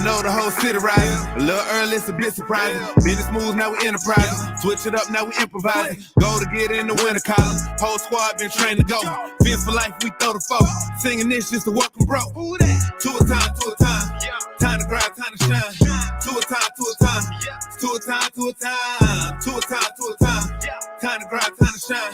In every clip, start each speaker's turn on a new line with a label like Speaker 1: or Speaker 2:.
Speaker 1: know the whole city rising. A little early, it's a bit surprising. Business moves, now we enterprising. Switch it up, now we improvising. Go to get in the winter column. Whole squad been trained to go. Fence for life, we throw the foe. Singing this just to welcome bro. To a time, to a time. Time to grind, time to shine. To a time, to a time. To a time, to a time. To a time, to a time. Time to grind, time to shine.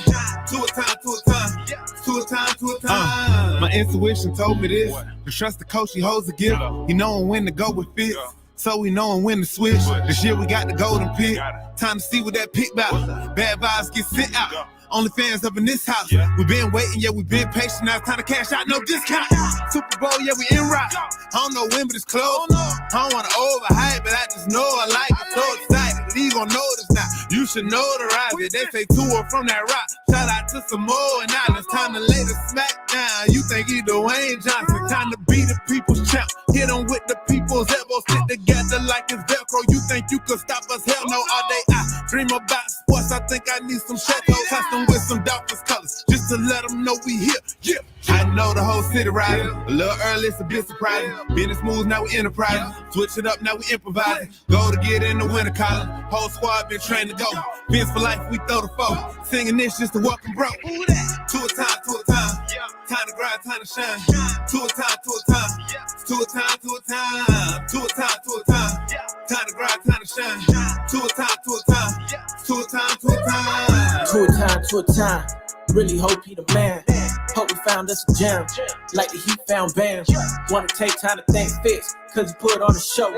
Speaker 1: To a time, to a time. To a time, to a time. My intuition told me this. To trust the coach, he holds the gift. He knowing when to go with fits. So we knowing when to switch. This year we got the golden pick. Time to see what that pick about. Bad vibes get sent out. Only fans up in this house. We been waiting, yeah, we been patient. Now it's time to cash out, no discount. Super Bowl, yeah, we in route. I don't know when, but it's close. I don't wanna overhype, but I just know I like it. So excited, you gon' notice now. You should notarize it. They say tour from that rock. Shout out to Samoa and Islands. Time to lay the smack down. You think he Dwayne Johnson? Time to be the people's champ. Hit him with the people's elbows. Stick together like it's Velcro. You think you could stop us? Hell no, all day I dream about sports. I think I need some Chateau custom with some Dolphins colors, just to let them know we here. Yeah. I know the whole city riding. A little early, it's a bit surprising. Business moves, now we enterprising. Switch it up, now we improvising. Go to get in the winter column. Whole squad been trained to go. Fence for life, we throw the foe. Singing this just to welcome bro. To a time, to a time. Time to grind, time to shine. To a time, to a time. To a time, to a time. To a time, to a time. Time to grind, time to shine. To a time, to a time. To a time, to a time.
Speaker 2: To a time, to a time. Really hope he the man. Hope we found us a gem, like the Heat found Bam. Wanna take time to thank Fitz, cause he put on the show.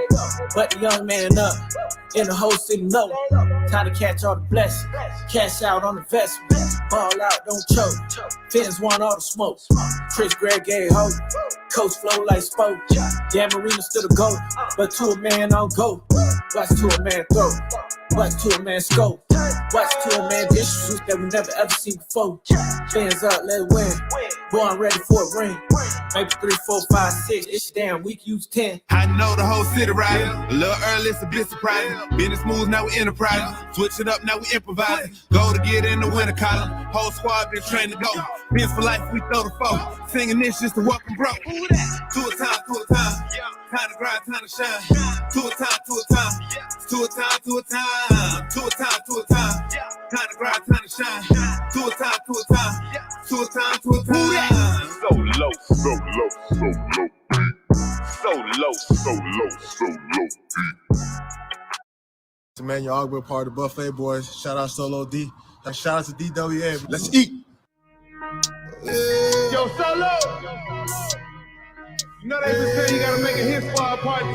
Speaker 2: But the young man up, in the whole city know. Time to catch all the blessings, cash out on the vest. Ball out, don't choke. Fins want all the smoke. Chris Gregg gave hope. Coach flow like spoke. Dan Marino still a GOAT, but to a man on go. Watch to a man throw. Watch to a man scope. Watch to a man dishes that we never ever seen before. Fans up, let it win. Boy, I'm ready for a ring. Maybe 3, 4, 5, 6. It's damn week, use 10.
Speaker 1: I know the whole city riding. A little early, it's a bit surprising. Business moves, now we enterprising. Switch it up, now we improvising. Go to get in the winter column. Whole squad been trained to go. Fence for life, we throw the foe. Singing this just to welcome bro. To a time, to a time. Time to grind, time to shine. To a time, to a time. To a time, to a time. To a time, to a time. Time to grind, time to shine. To a time, to a time. To a time, to a time.
Speaker 3: So low, so low, so low. So low, so low, so low.
Speaker 4: Emmanuel Ogba, part of the Buffet Boys. Shout out Solo D. Shout out to DWA. Let's eat.
Speaker 1: Yo, Solo! You know they been saying you gotta make a hit squad part 2.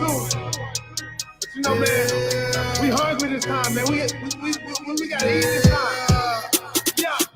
Speaker 1: But you know, man, we hungry this time, man. We gotta eat this time.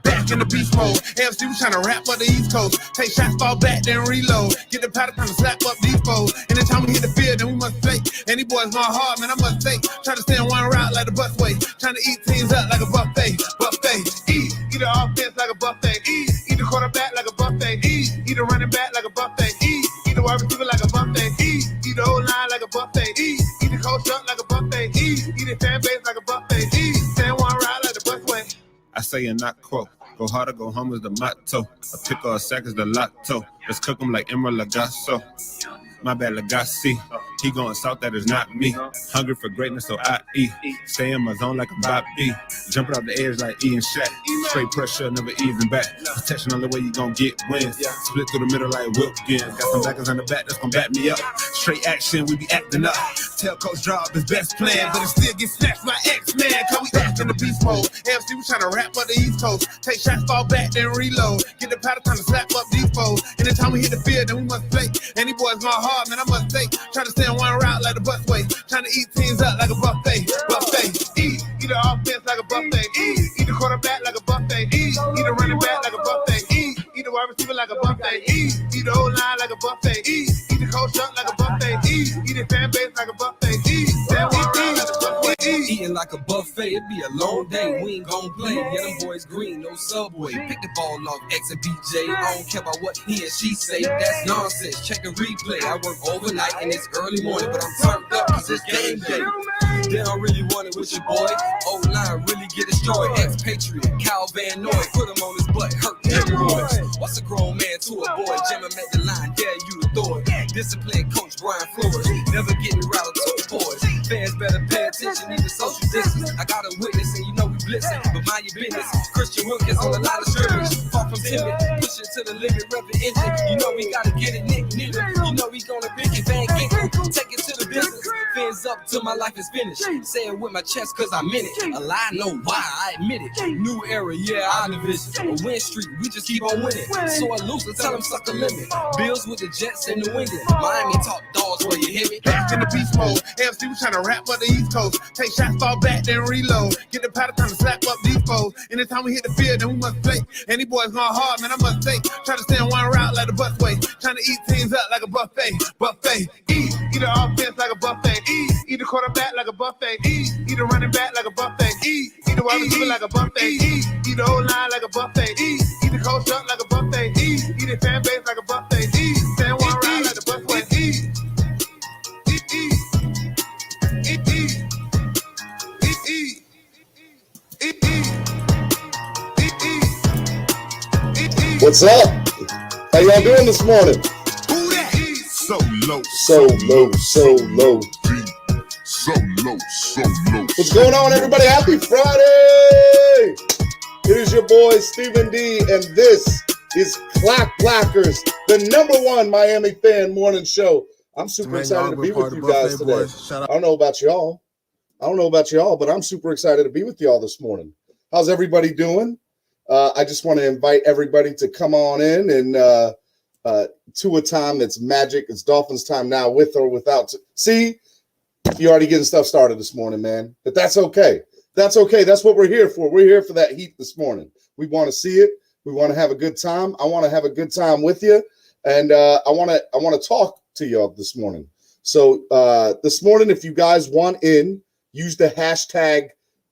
Speaker 1: Back in the beast mode. AFC was trying to rap up the East Coast. Take shots, fall back, then reload. Get the powder, trying to slap up these foes. Anytime we hit the field, then we must play. And these boys going hard, man, I must say. Trying to stay in one route like the busway. Trying to eat teams up like a buffet. Buffet, eat the offense like a buffet. Eat the quarterback like a buffet. Eat the running back like a buffet. Eat the wide receiver like a buffet. Eat the whole line like a buffet. Eat the coach up like a buffet. Eat the fan base like a buffet. Eat stay in one route like the busway. I say and not quote. Go hard or go home is the motto. A pick or a sack is the lotto. Let's cook them like Emerald Lagasso. My bad, Lagasse. He going south, that is not me. Hungry for greatness, so I eat. Stay in my zone like a Bobby. Jumping off the edge like E and Shaq. Straight pressure, never easing back. Protection on the way you gon' get wins. Split through the middle like Wilkins. Got some backers on the back that's gon' back me up. Straight action, we be acting up. Tell Coach Drop his best plan, but it still get snatched by X-Man. Cause we back in the beast mode. AFC was trying to rap up the East Coast. Take shots, fall back, then reload. Get the powder, trying to slap up these foes. Anytime we hit the field, then we must play. And these boys going hard, man, I must say. Trying to stay in one route like the busway. Trying to eat teams up like a buffet. Buffet, eat the offense like a buffet. Eat the quarterback like a buffet. Eat the running back like a buffet. Eat the wide receiver like a buffet. Eat the whole line like a buffet. Eat the coach up like a buffet. Eat the fan base like a buffet. Eat that we eat like a buffet.
Speaker 5: Eating like a buffet, it be a long day. We ain't gon' play. Yeah, them boys green, no subway. Pick the ball off X and BJ. I don't care about what he and she say. That's nonsense. Check the replay. I work overnight and it's early morning, but I'm turned up cause it's game day. They don't really want it with your boy. O-line really get destroyed. Ex-Patriot, Kyle Van Noy. Put him on his butt, hurt hemorrhoids. What's a grown man to a boy? Jim him at the line, dare you to throw it. Discipline coach Brian Flores, never getting rattled to boys. Fans better pay attention, need the social distance. I got a witness and you know we blitzing, but mind your business. Christian Wilkins on the line of scrimmage, far from timid, pushing to the limit, revving engine. You know we gotta get it, Nick Needle. You know we gonna pick it, Van Ginkle, take it to the business. Fins up till my life is finished. Say it with my chest cause I meant it. A lie, no why, I admit it. New era, yeah, I division. A win streak, we just keep on winning. So I lose, tell them suck a limit. Bills with the Jets and New England. Miami talk dogs where you hear me.
Speaker 1: Back in the beast mode. AFC was trying to rap up the East Coast. Take shots, fall back, then reload. Get the powder, time to slap up these foes. Anytime we hit the field, then we must play. And these boys going hard, man, I must say. Try to stay on one route like the busway. Trying to eat teams up like a buffet. Buffet. Eat the offense like a buffet. Eat the quarterback like a buffet. Eat the running back like a buffet. Eat the wide receiver like a buffet. Eat the O-line like a buffet. Eat the coach up like a buffet. Eat the fan base like a buffet. Stand one round like the busway.
Speaker 6: What's up? How y'all doing this morning?
Speaker 3: So low.
Speaker 6: So low, so low.
Speaker 3: So low, so low.
Speaker 6: What's going on, everybody? Happy Friday! It is your boy, Stephen D, and this is Clap Blackers, the #1 Miami fan morning show. I'm super excited to be with you guys today. I don't know about y'all, but I'm super excited to be with y'all this morning. How's everybody doing? I just want to invite everybody to come on in and to a time that's magic. It's Dolphins time now, with or without. See, you're already getting stuff started this morning, man. But that's okay. That's okay. That's what we're here for. We're here for that heat this morning. We want to see it. We want to have a good time. I want to have a good time with you, and I want to talk to y'all this morning. So this morning, if you guys want in, use the hashtag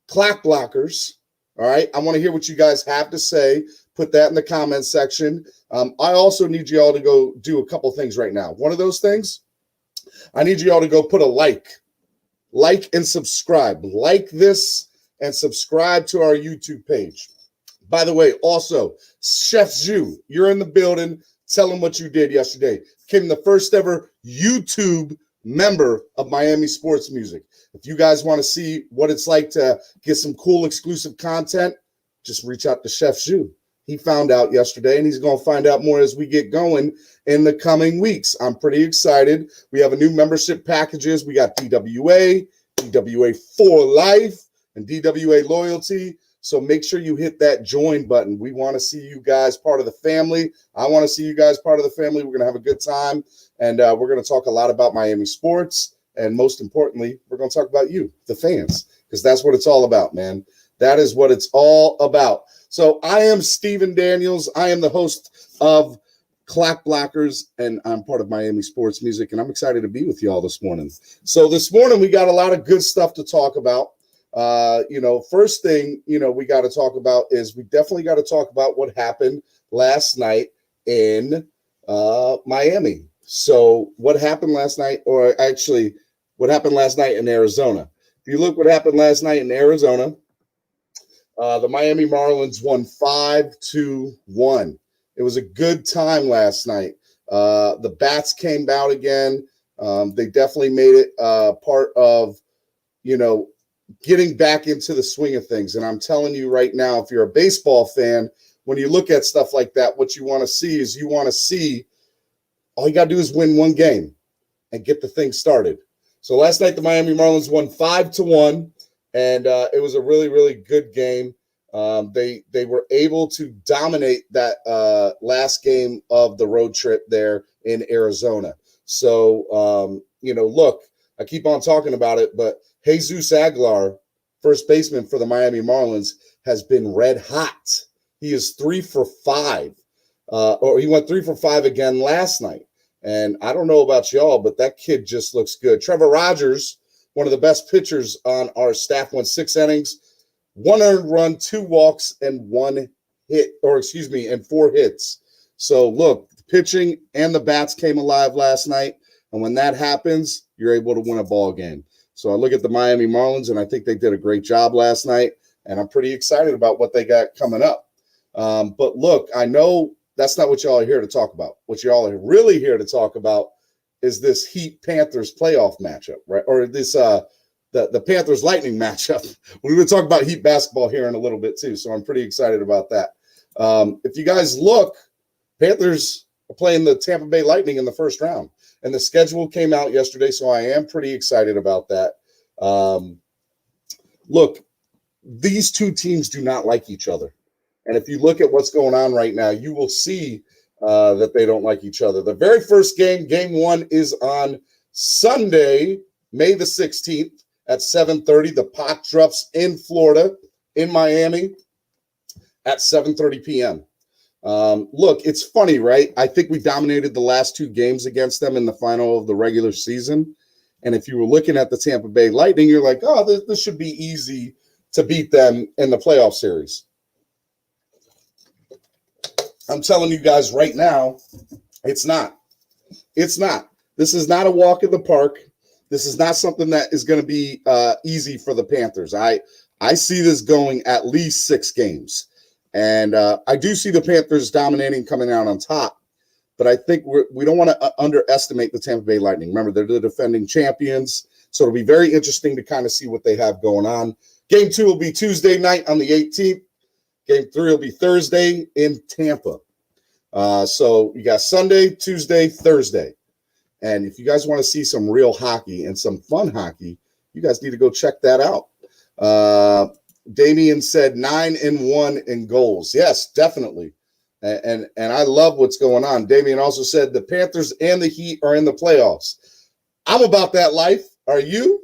Speaker 6: #ClapBlockers. All right, I want to hear what you guys have to say. Put that in the comments section. I also need you all to go do a couple things right now. One of those things, I need you all to go put a like and subscribe. Like this and subscribe to our YouTube page. By the way, also, Chef Zhu, you're in the building. Tell them what you did yesterday. Became the first ever YouTube member of Miami Sports Music. If you guys want to see what it's like to get some cool exclusive content, just reach out to Chef Zhu. He found out yesterday, and he's going to find out more as we get going in the coming weeks. I'm pretty excited. We have a new membership packages. We got DWA for life, and DWA loyalty. So make sure you hit that join button. We want to see you guys part of the family. I want to see you guys part of the family. We're going to have a good time, and we're going to talk a lot about Miami sports. And most importantly, we're going to talk about you, the fans, because that's what it's all about, man. That is what it's all about. So I am Stephen Daniels. I am the host of Clap Blockers, and I'm part of Miami Sports Music, and I'm excited to be with you all this morning. So this morning, we got a lot of good stuff to talk about. First thing, we got to talk about is we definitely got to talk about what happened last night in Miami. So what happened last night, or actually what happened last night in Arizona? If you look what happened last night in Arizona, the Miami Marlins won 5-1. It was a good time last night. The bats came out again. They definitely made it part of, getting back into the swing of things. And I'm telling you right now, if you're a baseball fan, when you look at stuff like that, what you want to see is all you got to do is win one game and get the thing started. So last night, the Miami Marlins won 5-1, and it was a really, really good game. They were able to dominate that last game of the road trip there in Arizona. So, look, I keep on talking about it, but Jesus Aguilar, first baseman for the Miami Marlins, has been red hot. He is 3 for 5, or he went 3 for 5 again last night. And I don't know about y'all, but that kid just looks good. Trevor Rogers, one of the best pitchers on our staff, went 6 innings, 1 earned run, 2 walks, and 4 hits. So look, the pitching and the bats came alive last night. And when that happens, you're able to win a ball game. So I look at the Miami Marlins, and I think they did a great job last night. And I'm pretty excited about what they got coming up. But look, I know that's not what y'all are here to talk about. What y'all are really here to talk about is this Heat Panthers playoff matchup, right? Or this the Panthers Lightning matchup. We will talk about Heat basketball here in a little bit too, so I'm pretty excited about that. If you guys look, Panthers are playing the Tampa Bay Lightning in the first round, and the schedule came out yesterday, so I am pretty excited about that. Look, these two teams do not like each other, and if you look at what's going on right now, you will see that they don't like each other. The very first game, game one, is on Sunday, May the 16th at 7:30. The puck drops in Florida, in Miami, at 7:30 p.m. Look, it's funny, right? I think we dominated the last two games against them in the final of the regular season. And if you were looking at the Tampa Bay Lightning, you're like, oh, this should be easy to beat them in the playoff series. I'm telling you guys right now, it's not. It's not. This is not a walk in the park. This is not something that is going to be easy for the Panthers. I see this going at least 6 games. And I do see the Panthers dominating, coming out on top. But I think we don't want to underestimate the Tampa Bay Lightning. Remember, they're the defending champions. So it'll be very interesting to kind of see what they have going on. Game 2 will be Tuesday night on the 18th. Game 3 will be Thursday in Tampa. So you got Sunday, Tuesday, Thursday. And if you guys want to see some real hockey and some fun hockey, you guys need to go check that out. Damian said 9-1 in goals. Yes, definitely. And I love what's going on. Damian also said the Panthers and the Heat are in the playoffs. I'm about that life. Are you?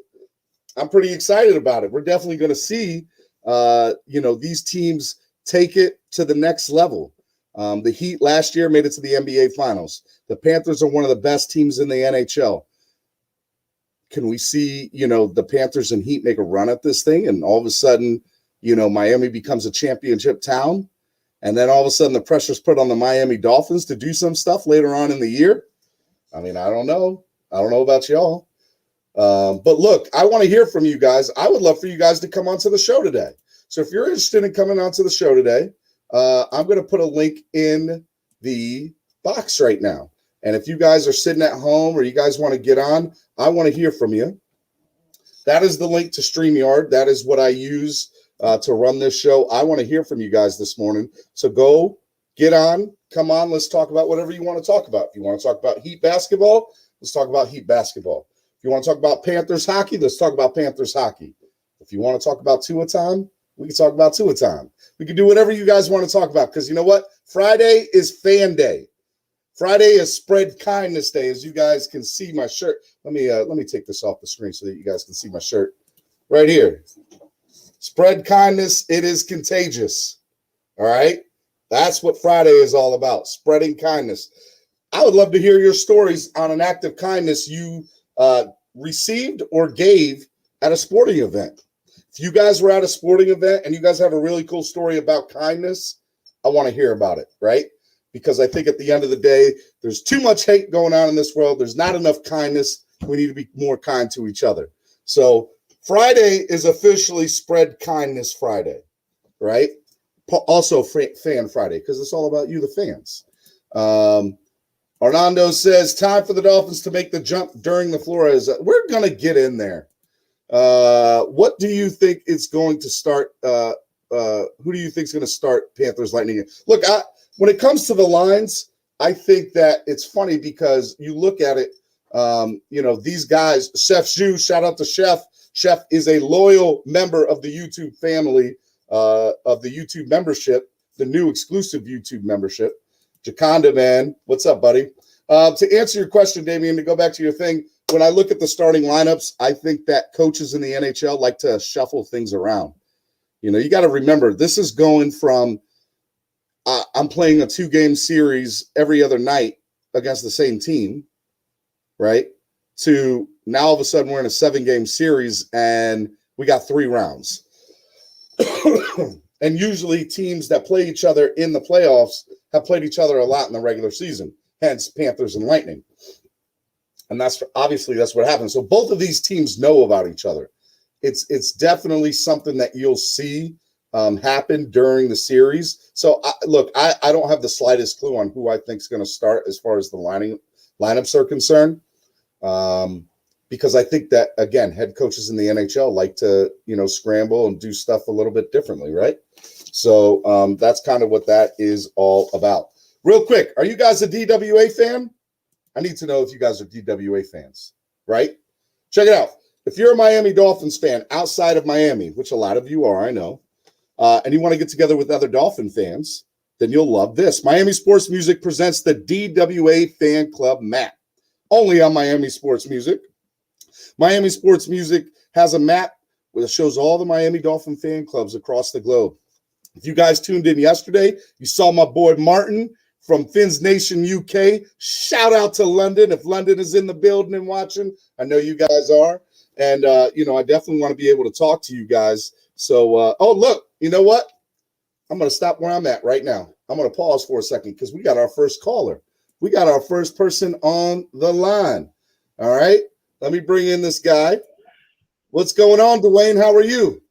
Speaker 6: I'm pretty excited about it. We're definitely going to see, these teams take it to the next level. The Heat last year made it to the NBA Finals. The Panthers are one of the best teams in the NHL. Can we see, the Panthers and Heat make a run at this thing, and all of a sudden, Miami becomes a championship town, and then all of a sudden the pressure's put on the Miami Dolphins to do some stuff later on in the year? I mean, I don't know. I don't know about y'all. But look, I want to hear from you guys. I would love for you guys to come onto the show today. So if you're interested in coming onto the show today, I'm going to put a link in the box right now. And if you guys are sitting at home or you guys want to get on, I want to hear from you. That is the link to StreamYard. That is what I use to run this show. I want to hear from you guys this morning. So go, get on, come on. Let's talk about whatever you want to talk about. If you want to talk about Heat basketball, let's talk about Heat basketball. If you want to talk about Panthers hockey, let's talk about Panthers hockey. If you want to talk about Tua time, we can talk about Tua time. We can do whatever you guys want to talk about, because you know what? Friday is fan day. Friday is spread kindness day. As you guys can see my shirt. Let me take this off the screen so that you guys can see my shirt right here. Spread kindness. It is contagious. All right. That's what Friday is all about. Spreading kindness. I would love to hear your stories on an act of kindness you received or gave at a sporting event. If you guys were at a sporting event and you guys have a really cool story about kindness, I want to hear about it, right? Because I think at the end of the day, there's too much hate going on in this world. There's not enough kindness. We need to be more kind to each other. So Friday is officially Spread Kindness Friday, right? Also Fan Friday, because it's all about you, the fans. Arnando says, time for the Dolphins to make the jump during the Flores. We're going to get in there. What do you think is going to start? Who do you think is going to start Panthers Lightning? Look, when it comes to the lines, I think that it's funny because you look at it, these guys, Chef Zhu, shout out to Chef. Chef is a loyal member of the YouTube family, of the YouTube membership, the new exclusive YouTube membership. Jaconda, man, what's up, buddy? To answer your question, Damian, to go back to your thing, when I look at the starting lineups, I think that coaches in the NHL like to shuffle things around. You got to remember, this is going from I'm playing a 2-game series every other night against the same team, right? To now all of a sudden we're in a 7-game series and we got 3 rounds. And usually teams that play each other in the playoffs have played each other a lot in the regular season, hence Panthers and Lightning. And that's what happens. So both of these teams know about each other. It's definitely something that you'll see happen during the series. So I don't have the slightest clue on who I think is going to start as far as the lineups are concerned. Because I think that, again, head coaches in the NHL like to, scramble and do stuff a little bit differently, right? So that's kind of what that is all about. Real quick, are you guys a DWA fan? I need to know if you guys are DWA fans, right? Check it out. If you're a Miami Dolphins fan outside of Miami, which a lot of you are, I know, and you want to get together with other Dolphin fans, then you'll love this. Miami Sports Music presents the DWA Fan Club map, only on Miami Sports Music. Miami Sports Music has a map that shows all the Miami Dolphin fan clubs across the globe. If you guys tuned in yesterday, you saw my boy Martin from Fins Nation UK. Shout out to London. If London is in the building and watching, I know you guys are. And, I definitely want to be able to talk to you guys. So, look, you know what? I'm going to stop where I'm at right now. I'm going to pause for a second because we got our first caller. We got our first person on the line. All right. Let me bring in this guy. What's going on, Dwayne? How are you?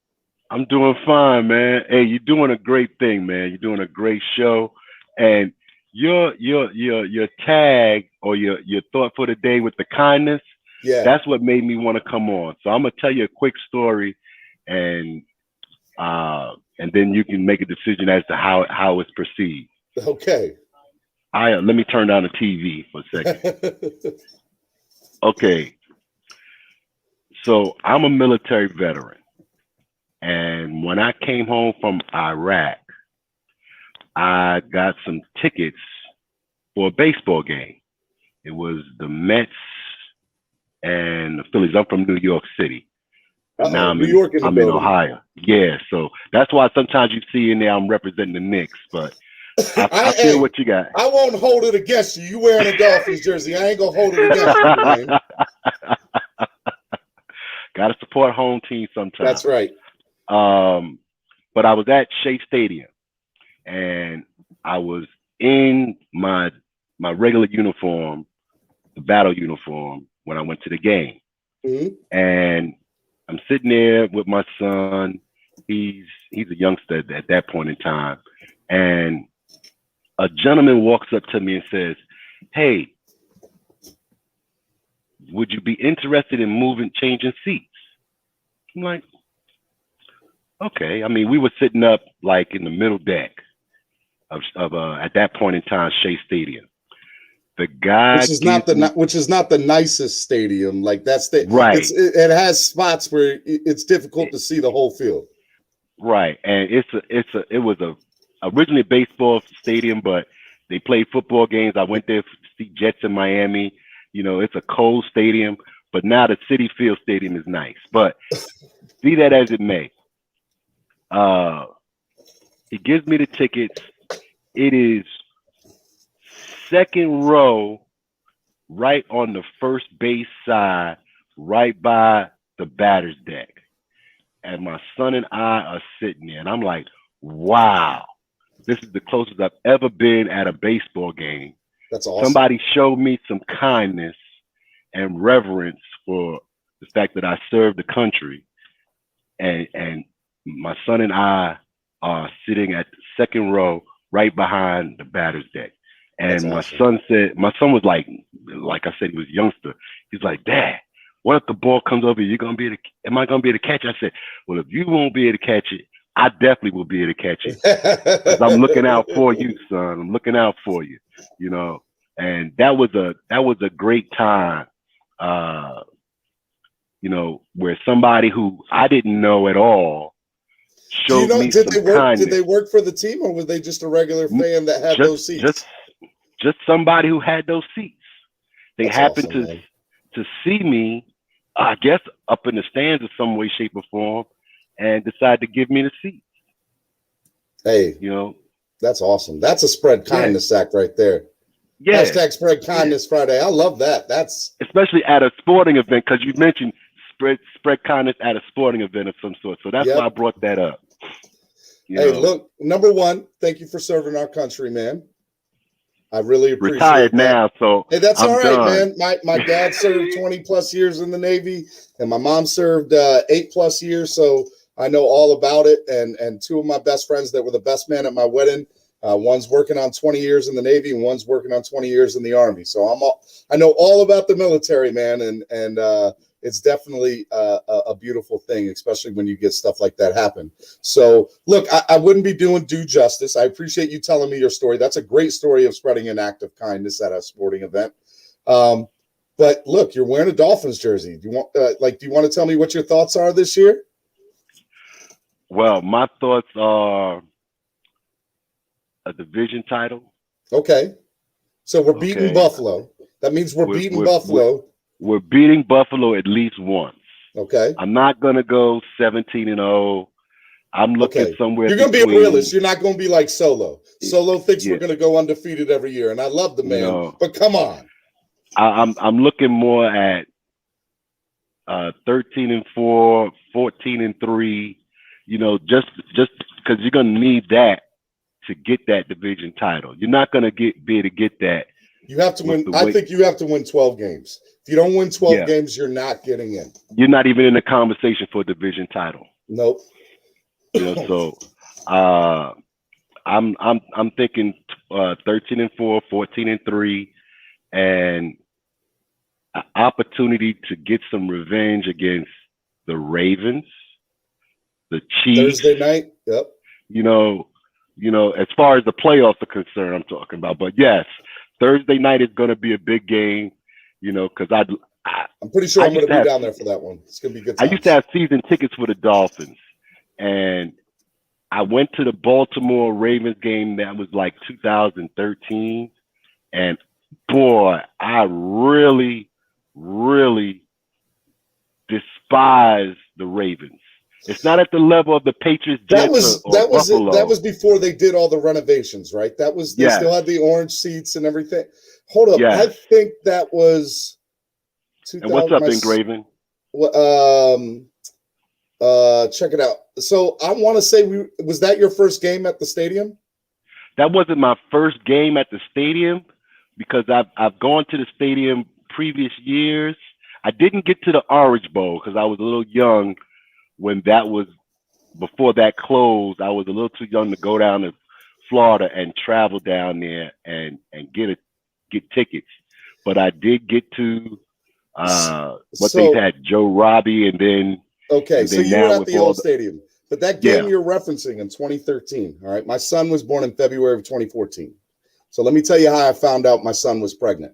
Speaker 7: I'm doing fine, man. Hey, you're doing a great thing, man. You're doing a great show. And your tag or your thought for the day with the kindness, that's what made me want to come on. So I'm going to tell you a quick story and then you can make a decision as to how it's perceived.
Speaker 6: Okay.
Speaker 7: Let me turn down the TV for a second. Okay. So I'm a military veteran. And when I came home from Iraq, I got some tickets for a baseball game. It was the Mets and the Phillies. I'm from New York City. Now I'm in Ohio. Yeah, so that's why sometimes you see in there I'm representing the Knicks, but I feel what you got.
Speaker 6: I won't hold it against you. You wearing a Dolphins jersey. I ain't going to hold it against you, man.
Speaker 7: Got to support home team sometimes.
Speaker 6: That's right.
Speaker 7: But I was at Shea Stadium, and I was in my regular uniform, the battle uniform, when I went to the game.
Speaker 6: Mm-hmm.
Speaker 7: And I'm sitting there with my son. He's a youngster at that point in time. And a gentleman walks up to me and says, "Hey, would you be interested in changing seats?" I'm like, okay. I mean, we were sitting up like in the middle deck of at that point in time, Shea Stadium. The guy,
Speaker 6: which is not the nicest stadium. Like that's
Speaker 7: right.
Speaker 6: It has spots where it's difficult to see the whole field.
Speaker 7: Right, and it was originally a baseball stadium, but they played football games. I went there to see Jets in Miami. It's a cold stadium, but now the Citi Field Stadium is nice. But be that as it may, he gives me the tickets. It is second row, right on the first base side, right by the batter's deck. And my son and I are sitting there, and I'm like, wow, this is the closest I've ever been at a baseball game.
Speaker 6: That's awesome.
Speaker 7: Somebody showed me some kindness and reverence for the fact that I served the country. And my son and I are sitting at the second row, right behind the batter's deck. And my son was like I said, he was a youngster. He's like, "Dad, what if the ball comes over? Am I gonna be able to catch it?" I said, "Well, if you won't be able to catch it, I definitely will be able to catch it. 'Cause I'm looking out for you, son. I'm looking out for you, And that was a great time, where somebody who I didn't know at all showed me some kindness.
Speaker 6: Did they work for the team, or was they just a regular fan that had those seats?
Speaker 7: Just somebody who had those seats. They happened to see me, I guess, up in the stands in some way, shape, or form, and decided to give me the seat.
Speaker 6: Hey, that's awesome. That's a spread kindness act right there.
Speaker 7: Yeah.
Speaker 6: Hashtag Spread Kindness Friday. I love that. That's
Speaker 7: especially at a sporting event, because you mentioned spread kindness at a sporting event of some sort. So that's why I brought that up.
Speaker 6: Look, number one, thank you for serving our country, man. I really appreciate it.
Speaker 7: Retired now, so
Speaker 6: hey, that's
Speaker 7: I'm
Speaker 6: all right,
Speaker 7: done.
Speaker 6: man. My dad served 20 plus years in the Navy, and my mom served 8 plus years. So I know all about it. And two of my best friends that were the best man at my wedding One's working on 20 years in the Navy, and one's working on 20 years in the Army. So I know all about the military, man, and it's definitely a beautiful thing, especially when you get stuff like that happen. So, look, I wouldn't be doing due justice. I appreciate you telling me your story. That's a great story of spreading an act of kindness at a sporting event. But look, you're wearing a Dolphins jersey. Do you want to tell me what your thoughts are this year?
Speaker 7: Well, my thoughts are a division title.
Speaker 6: Okay. So we're beating Buffalo. That means we're beating Buffalo.
Speaker 7: We're beating Buffalo at least once.
Speaker 6: Okay.
Speaker 7: I'm not going to go 17-0. I'm looking somewhere.
Speaker 6: You're going to be a realist. You're not going to be like Solo. Solo thinks we're going to go undefeated every year, and I love the man, but come on.
Speaker 7: I'm looking more at 13-4, 14-3. Just because you're going to need that to get that division title. You're not going to be able to get that.
Speaker 6: You have to win. I think you have to win 12 games. If you don't win 12 games, you're not getting in.
Speaker 7: You're not even in the conversation for a division title.
Speaker 6: Nope.
Speaker 7: So I'm thinking 13-4, 14-3, and an opportunity to get some revenge against the Ravens, the Chiefs.
Speaker 6: Thursday night. Yep.
Speaker 7: As far as the playoffs are concerned, I'm talking about. But yes, Thursday night is going to be a big game. Because
Speaker 6: I'm pretty sure I'm going to be down there for that one. It's going to be good times.
Speaker 7: I used to have season tickets for the Dolphins, and I went to the Baltimore Ravens game that was like 2013, and boy, I really, really despise the Ravens. It's not at the level of the Patriots.
Speaker 6: That was before they did all the renovations, right? They still had the orange seats and everything. Hold up, I think that was 2000.
Speaker 7: And what's up, Engraven?
Speaker 6: Check it out. So I want to say, was that your first game at the stadium?
Speaker 7: That wasn't my first game at the stadium because I've gone to the stadium previous years. I didn't get to the Orange Bowl because I was a little young when that was before that closed. I was a little too young to go down to Florida and travel down there and get tickets. But I did get to they had Joe Robbie and then.
Speaker 6: Okay, so you were at the old stadium. But that game you're referencing in 2013, all right? My son was born in February of 2014. So let me tell you how I found out my son was pregnant.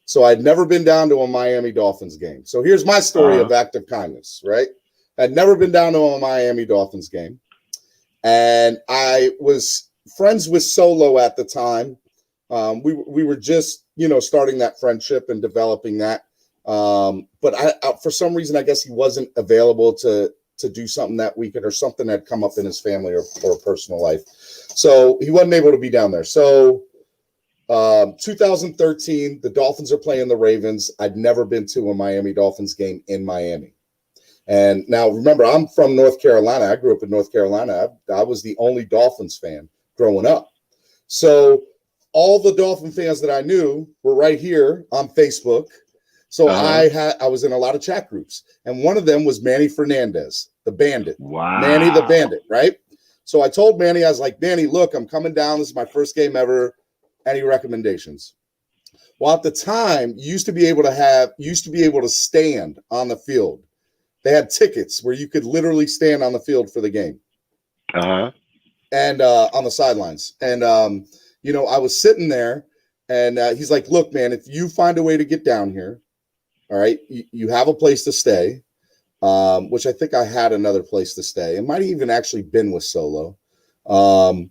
Speaker 6: So I'd never been down to a Miami Dolphins game. So here's my story of act of kindness, right? I'd never been down to a Miami Dolphins game. And I was friends with Solo at the time. We were just, starting that friendship and developing that. But I for some reason, I guess he wasn't available to do something that weekend, or something had come up in his family or personal life. So he wasn't able to be down there. So 2013, the Dolphins are playing the Ravens. I'd never been to a Miami Dolphins game in Miami. And now remember, I'm from North Carolina. I grew up in North Carolina. I was the only Dolphins fan growing up. So all the Dolphin fans that I knew were right here on Facebook. So I was in a lot of chat groups, and one of them was Manny Fernandez, the Bandit.
Speaker 7: Wow.
Speaker 6: Manny the Bandit, right? So I told Manny, I was like, Manny, look, I'm coming down. This is my first game ever. Any recommendations? Well, at the time, you used to be able to stand on the field. They had tickets where you could literally stand on the field for the game. And on the sidelines. And I was sitting there, and he's like, look, man, if you find a way to get down here, all right, you have a place to stay, which I think I had another place to stay. It might have even actually been with Solo. But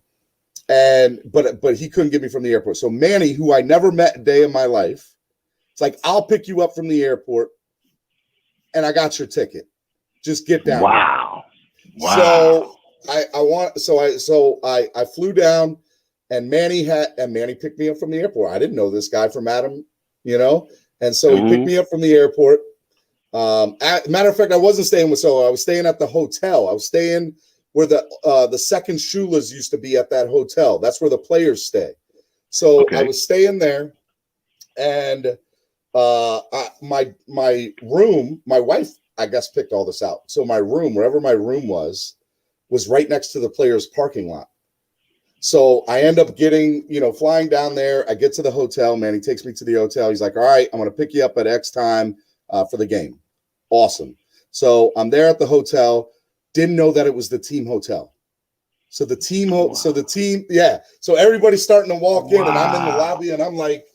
Speaker 6: he couldn't get me from the airport. So Manny, who I never met a day in my life, it's like, I'll pick you up from the airport, and I got your ticket. Just get down.
Speaker 7: Wow.
Speaker 6: So I flew down, and Manny picked me up from the airport. I didn't know this guy from Adam, and so he picked me up from the airport. Matter of fact, I wasn't staying with Solo. I was staying at the hotel. I was staying where the second Shula's used to be at that hotel. That's where the players stay. So I was staying there, and my room, my wife, I guess, picked all this out. So my room, wherever my room was right next to the players' parking lot. So I end up getting, flying down there. I get to the hotel, man. He takes me to the hotel. He's like, all right, I'm going to pick you up at X time for the game. Awesome. So I'm there at the hotel. Didn't know that it was the team hotel. So the team, So everybody's starting to walk in, and I'm in the lobby, and I'm like,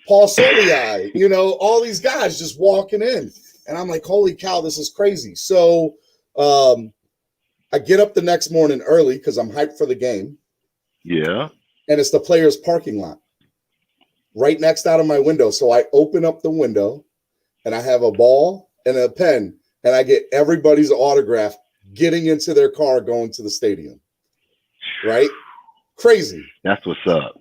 Speaker 6: Paul Soliai, all these guys just walking in. And I'm like, holy cow, this is crazy. So I get up the next morning early because I'm hyped for the game.
Speaker 7: Yeah.
Speaker 6: And it's the players' parking lot right next out of my window. So I open up the window and I have a ball and a pen, and I get everybody's autograph getting into their car going to the stadium. Right? Crazy.
Speaker 7: That's what's up.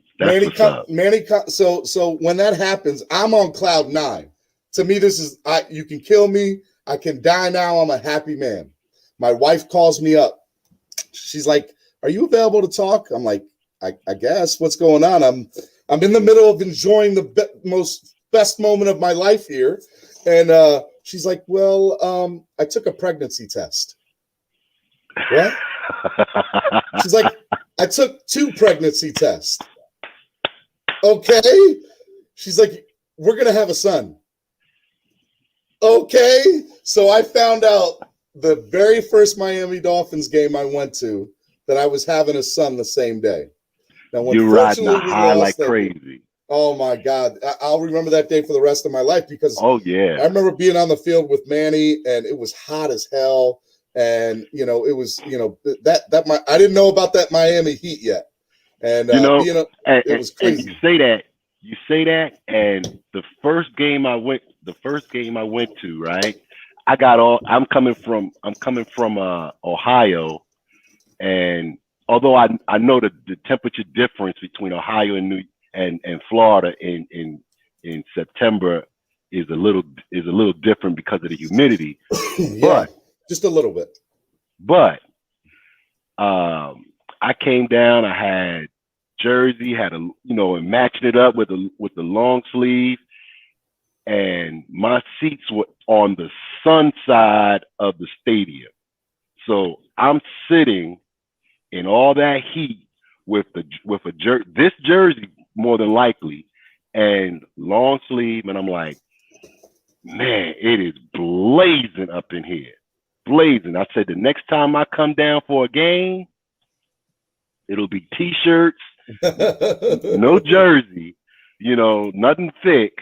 Speaker 6: So when that happens, I'm on cloud 9. To me, this is you can kill me. I can die now. I'm a happy man. My wife calls me up. She's like, "Are you available to talk?" I'm like, I guess. What's going on? I'm in the middle of enjoying the best moment of my life here. And she's like, "Well, I took a pregnancy test." What? She's like, "I took 2 pregnancy tests." Okay. She's like, "We're going to have a son." Okay. So I found out the very first Miami Dolphins game I went to that I was having a son the same day. Now,
Speaker 7: you're riding the high like crazy.
Speaker 6: Oh my God. I'll remember that day for the rest of my life because
Speaker 7: I
Speaker 6: remember being on the field with Manny, and it was hot as hell. And, it was, I didn't know about that Miami Heat yet. And, it was crazy.
Speaker 7: And you say that, and the first game I went to, right? I'm coming from Ohio, and although I know the temperature difference between Ohio and Florida in September is a little different because of the humidity.
Speaker 6: But just a little bit.
Speaker 7: But I came down, I had jersey, and matching it up with the long sleeve, and my seats were on the sun side of the stadium. So I'm sitting in all that heat with this jersey more than likely and long sleeve, and I'm like, man, it is blazing up in here. Blazing. I said the next time I come down for a game, it'll be t-shirts, no jersey, nothing thick.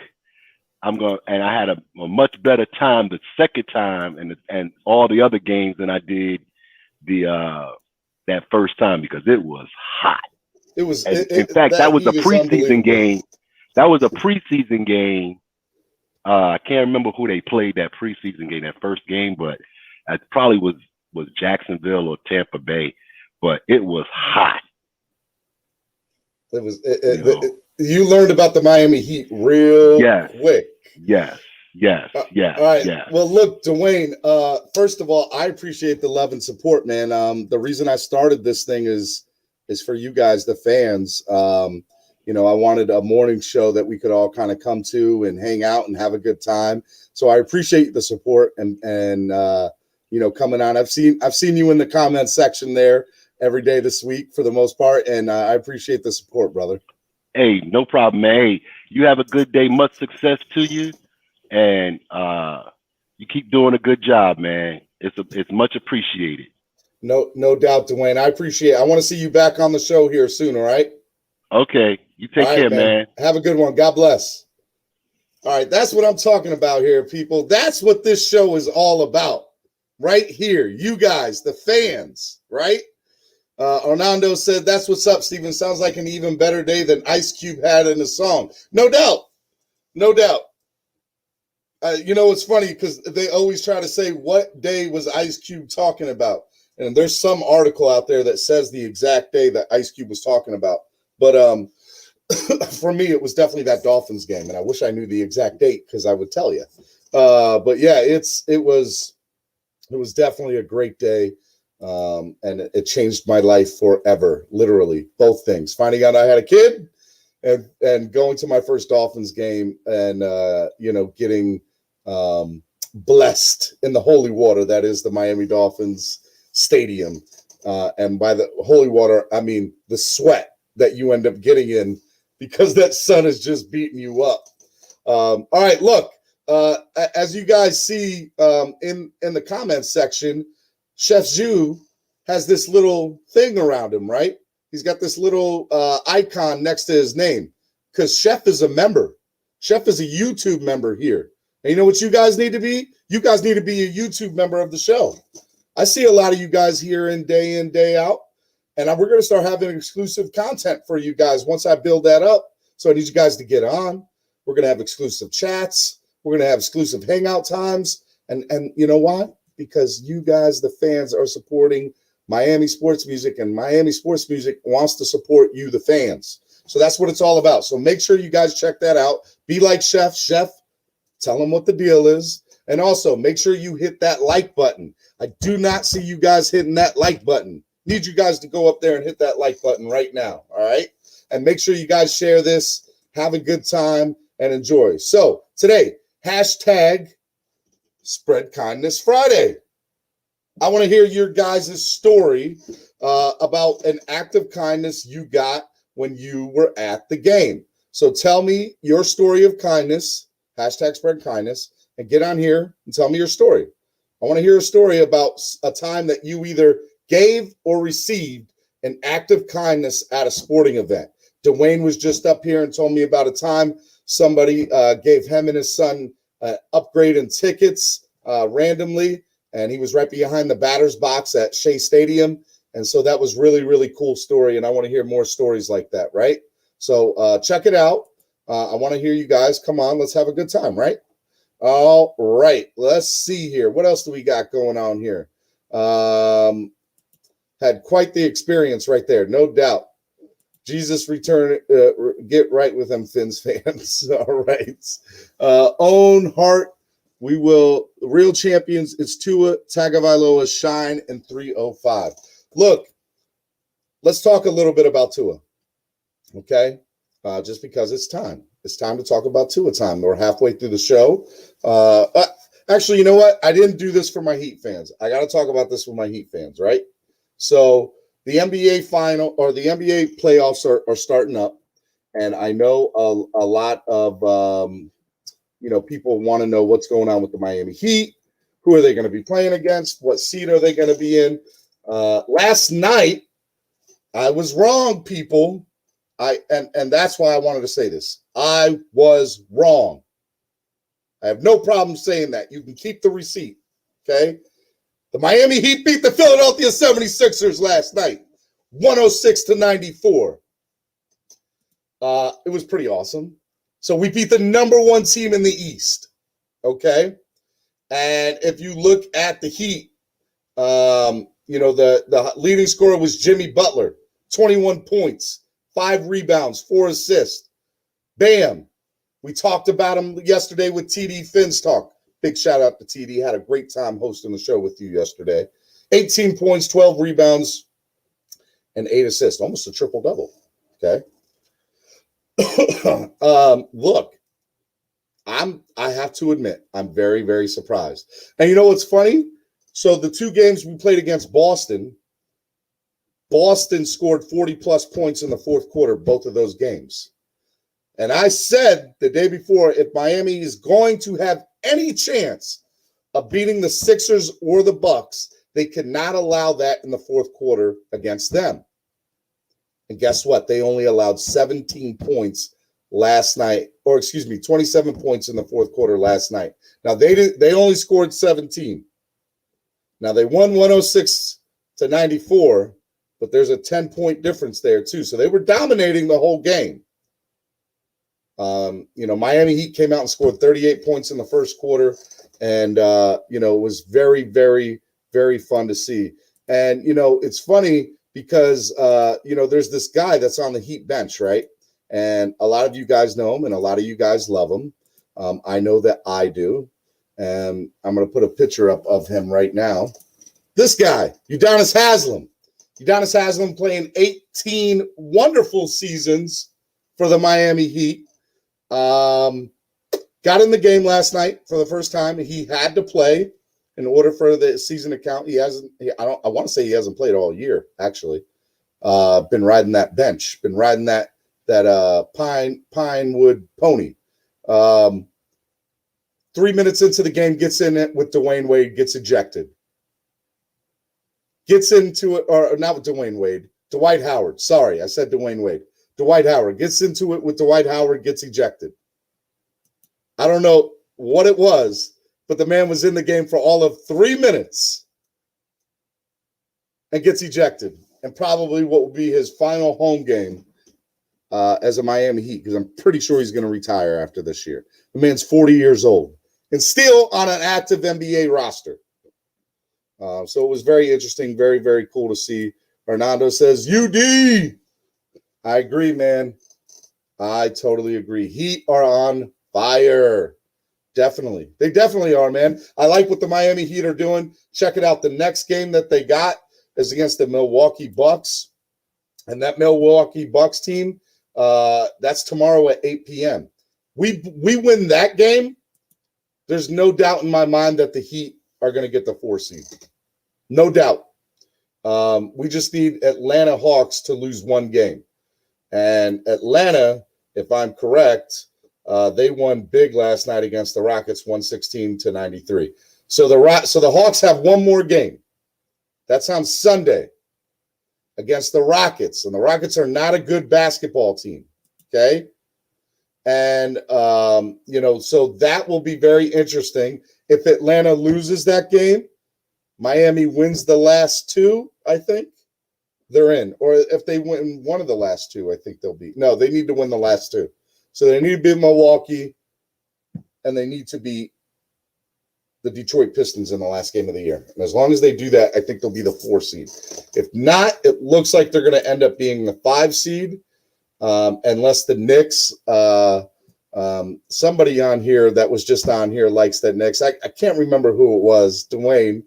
Speaker 7: And I had a much better time the second time and all the other games than I did that first time because it was hot.
Speaker 6: It was.
Speaker 7: In fact, that was a preseason game. That was a preseason game. I can't remember who they played that preseason game, that first game, but it probably was Jacksonville or Tampa Bay. But it was hot.
Speaker 6: It was. You learned about the Miami Heat real quick.
Speaker 7: Yes. All right.
Speaker 6: Yes. Well, look, Dwayne. First of all, I appreciate the love and support, man. The reason I started this thing is for you guys, the fans. I wanted a morning show that we could all kind of come to and hang out and have a good time. So I appreciate the support and coming on. I've seen you in the comment section there every day this week for the most part, and I appreciate the support, brother.
Speaker 7: Hey, no problem, man. Hey, you have a good day. Much success to you, and you keep doing a good job, man. It's much appreciated.
Speaker 6: No doubt, Dwayne. I appreciate it. I want to see you back on the show here soon, all right?
Speaker 7: Okay. You take care, man.
Speaker 6: Have a good one. God bless. All right, that's what I'm talking about here, people. That's what this show is all about. Right here. You guys, the fans, right? Orlando said, "That's what's up, Steven. Sounds like an even better day than Ice Cube had in the song." No doubt. It's funny because they always try to say, what day was Ice Cube talking about? And there's some article out there that says the exact day that Ice Cube was talking about. But for me, it was definitely that Dolphins game. And I wish I knew the exact date because I would tell you. But yeah, it was definitely a great day. And it changed my life forever, literally, both things. Finding out I had a kid and going to my first Dolphins game and, getting blessed in the holy water that is the Miami Dolphins stadium. And by the holy water, I mean the sweat that you end up getting in because that sun is just beating you up. All right, look, as you guys see in the comments section, Chef Zhu has this little thing around him, right? He's got this little icon next to his name because Chef is a member. Chef is a YouTube member here. And you know what you guys need to be? You guys need to be a YouTube member of the show. I see a lot of you guys here in, day out. And we're going to start having exclusive content for you guys once I build that up. So I need you guys to get on. We're going to have exclusive chats. We're going to have exclusive hangout times. And you know why? Because you guys, the fans, are supporting Miami sports music, and Miami sports music wants to support you, the fans. So that's what it's all about. So make sure you guys check that out. Be like Chef. Chef, tell him what the deal is. And also make sure you hit that like button. I do not see you guys hitting that like button. Need you guys to go up there and hit that like button right now. All right. And make sure you guys share this. Have a good time and enjoy. So today, hashtag Spread Kindness Friday. I want to hear your guys' story about an act of kindness you got when you were at the game. So tell me your story of kindness, hashtag Spread Kindness, and get on here and tell me your story. I want to hear a story about a time that you either gave or received an act of kindness at a sporting event. Dwayne was just up here and told me about a time somebody gave him and his son upgrade in tickets randomly, and he was right behind the batter's box at Shea Stadium. And so that was really, really cool story, and I want to hear more stories like that, right? So check it out. I want to hear you guys. Come on, let's have a good time, right? All right, let's see here. What else do we got going on here? Had quite the experience right there, no doubt. Jesus return, get right with them, Fins fans. All right. Own heart. We will. Real champions. It's Tua Tagovailoa shine in 305. Look, let's talk a little bit about Tua. Okay. Just because it's time. It's time to talk about Tua time. We're halfway through the show. Actually, you know what? I didn't do this for my Heat fans. I got to talk about this with my Heat fans, right? So the NBA final or the NBA playoffs are starting up, and I know a lot of people want to know what's going on with the Miami Heat. Who are they going to be playing against? What seed are they going to be in? Last night, I was wrong, people. And that's why I wanted to say this. I was wrong. I have no problem saying that. You can keep the receipt, okay? The Miami Heat beat the Philadelphia 76ers last night, 106-94. It was pretty awesome. So we beat the number one team in the East, okay? And if you look at the Heat, the leading scorer was Jimmy Butler, 21 points, 5 rebounds, 4 assists. Bam. We talked about him yesterday with TD Fins Talk. Big shout out to TD. Had a great time hosting the show with you yesterday. 18 points, 12 rebounds, and 8 assists. Almost a triple-double. Okay. Look, I have to admit, I'm very, very surprised. And you know what's funny? So the 2 games we played against Boston scored 40-plus points in the fourth quarter, both of those games. And I said the day before, if Miami is going to have any chance of beating the Sixers or the Bucks, they cannot allow that in the fourth quarter against them. And guess what? They only allowed 17 points last night, 27 points in the fourth quarter last night. Now, they only scored 17. Now, they won 106-94, but there's a 10-point difference there, too. So they were dominating the whole game. Miami Heat came out and scored 38 points in the first quarter, and it was very, very, very fun to see. And it's funny because there's this guy that's on the Heat bench, right? And a lot of you guys know him, and a lot of you guys love him. I know that I do, and I'm going to put a picture up of him right now. This guy, Udonis Haslem. Udonis Haslem playing 18 wonderful seasons for the Miami Heat. Got in the game last night for the first time. He had to play. In order for the season to count, I want to say he hasn't played all year, actually. Been riding that bench, been riding that Pinewood pony. 3 minutes into the game, gets in it with Dwayne Wade, gets ejected. Gets into it, or not with Dwayne Wade, Dwight Howard. Sorry, I said Dwayne Wade. Dwight Howard gets into it with Dwight Howard, gets ejected. I don't know what it was, but the man was in the game for all of 3 minutes and gets ejected. And probably what will be his final home game as a Miami Heat, because I'm pretty sure he's going to retire after this year. The man's 40 years old and still on an active NBA roster. So it was very interesting, very, very cool to see. Hernando says, UD. I agree, man. I totally agree. Heat are on fire. Definitely. They definitely are, man. I like what the Miami Heat are doing. Check it out. The next game that they got is against the Milwaukee Bucks. And that Milwaukee Bucks team, that's tomorrow at 8 p.m. We win that game, there's no doubt in my mind that the Heat are going to get the 4 seed. No doubt. We just need Atlanta Hawks to lose one game. And Atlanta, if I'm correct, they won big last night against the Rockets, 116-93. So the Hawks have one more game. That's on Sunday against the Rockets. And the Rockets are not a good basketball team. Okay. And, so that will be very interesting. If Atlanta loses that game, Miami wins the last 2, I think they're in. Or if they win one of the last 2, I think they'll be. No, they need to win the last 2. So they need to beat Milwaukee, and they need to beat the Detroit Pistons in the last game of the year. And as long as they do that, I think they'll be the 4 seed. If not, it looks like they're going to end up being the 5 seed, unless the Knicks, somebody on here that was just on here likes that Knicks. I can't remember who it was, Dwayne.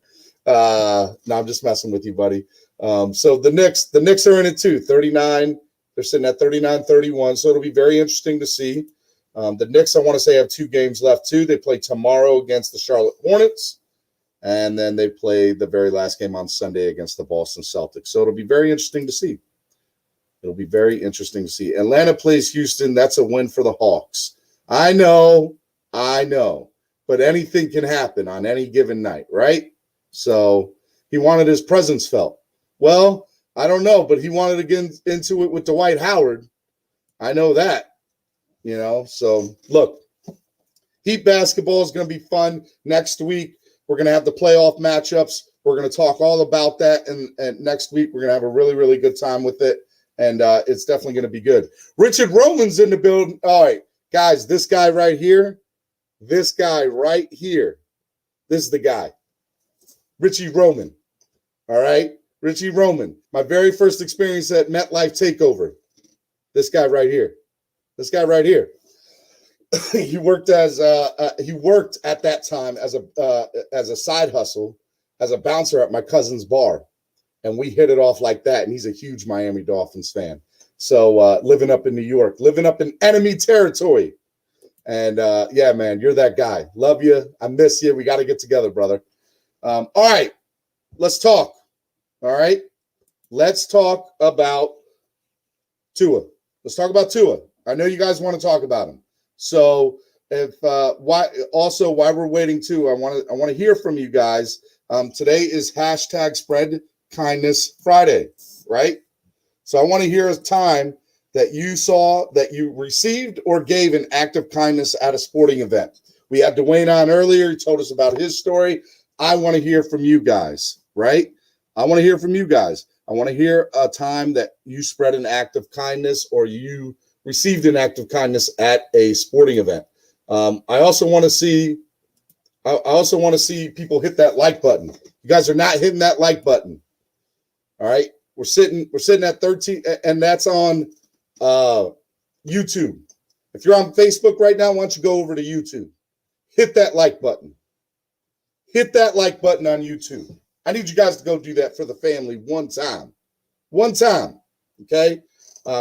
Speaker 6: No, I'm just messing with you, buddy. So the Knicks are in it too, 39. They're sitting at 39-31, so it'll be very interesting to see. The Knicks, I want to say, have 2 games left too. They play tomorrow against the Charlotte Hornets, and then they play the very last game on Sunday against the Boston Celtics. So it'll be very interesting to see. It'll be very interesting to see. Atlanta plays Houston. That's a win for the Hawks. I know, but anything can happen on any given night, right? So he wanted his presence felt. Well, I don't know, but he wanted to get into it with Dwight Howard. I know that, So, look, Heat basketball is going to be fun next week. We're going to have the playoff matchups. We're going to talk all about that, and next week we're going to have a really, really good time with it, and it's definitely going to be good. Richard Roman's in the building. All right, guys, this guy right here, this is the guy. Richie Roman, all right? Richie Roman, my very first experience at MetLife Takeover. This guy right here. He worked at that time as a side hustle, as a bouncer at my cousin's bar, and we hit it off like that. And he's a huge Miami Dolphins fan. So living up in New York, living up in enemy territory, and yeah, man, you're that guy. Love you. I miss you. We got to get together, brother. All right, let's talk. All right, let's talk about Tua. I know you guys want to talk about him. So while we're waiting too, I want to hear from you guys. Today is #Spread Kindness Friday, right? So I want to hear a time that you saw that you received or gave an act of kindness at a sporting event. We had Dwayne on earlier. He told us about his story. I want to hear from you guys, right? I want to hear from you guys. I want to hear a time that you spread an act of kindness or you received an act of kindness at a sporting event. I also want to see people hit that like button. You guys are not hitting that like button. All right. We're sitting at 13, and that's on YouTube. If you're on Facebook right now, why don't you go over to YouTube? Hit that like button. Hit that like button on YouTube. I need you guys to go do that for the family one time. Okay?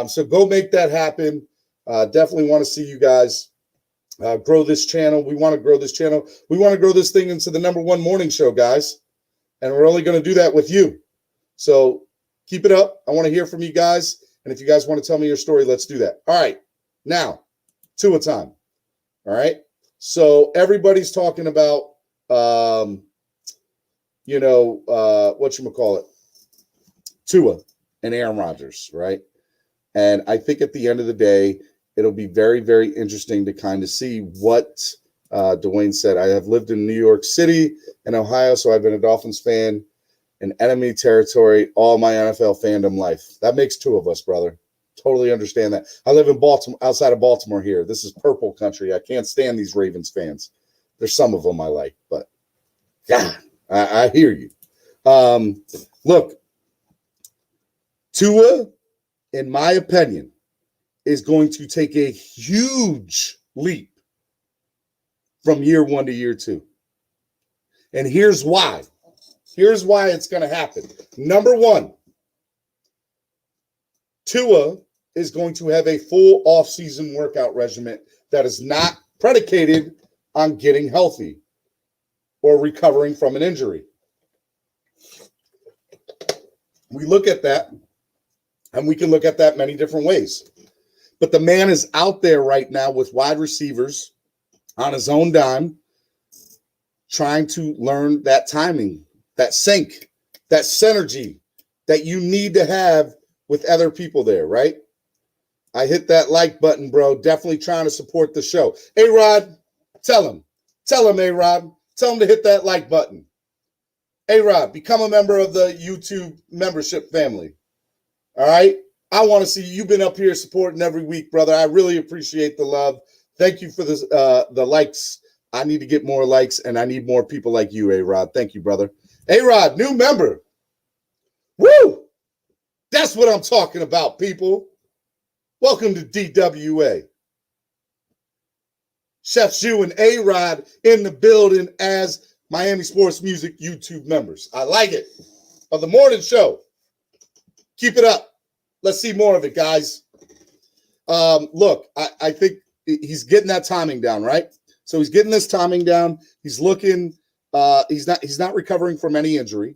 Speaker 6: So go make that happen. Definitely want to see you guys grow this channel. We want to grow this channel. We want to grow this thing into the #1 morning show, guys. And we're only going to do that with you. So keep it up. I want to hear from you guys. And if you guys want to tell me your story, let's do that. All right. Now, Tua time. All right. So everybody's talking about, whatchamacallit, Tua and Aaron Rodgers, right? And I think at the end of the day, it'll be very, very interesting to kind of see what Dwayne said. I have lived in New York City and Ohio, so I've been a Dolphins fan in enemy territory all my NFL fandom life. That makes two of us, brother. Totally understand that. I live in Baltimore, outside of Baltimore here. This is purple country. I can't stand these Ravens fans. There's some of them I like, but God, I hear you. Look, Tua, in my opinion, is going to take a huge leap from year 1 to year 2. And here's why. Here's why it's going to happen. Number one, Tua is going to have a full off-season workout regimen that is not predicated on getting healthy or recovering from an injury. We look at that, and we can look at that many different ways. But the man is out there right now with wide receivers on his own dime, trying to learn that timing, that sync, that synergy that you need to have with other people there, right? I hit that like button, bro. Definitely trying to support the show. A-Rod, tell him, A-Rod. Tell him to hit that like button. A-Rod, become a member of the YouTube membership family. All right? I want to see you. You've been up here supporting every week, brother. I really appreciate the love. Thank you for this, the likes. I need to get more likes, and I need more people like you, A-Rod. Thank you, brother. A-Rod, new member. Woo! That's what I'm talking about, people. Welcome to DWA. Chef Shu and A-Rod in the building as Miami Sports Music YouTube members. I like it. Of the morning show. Keep it up. Let's see more of it, guys. Look, I think he's getting that timing down, right? So he's getting this timing down. He's looking, he's not recovering from any injury.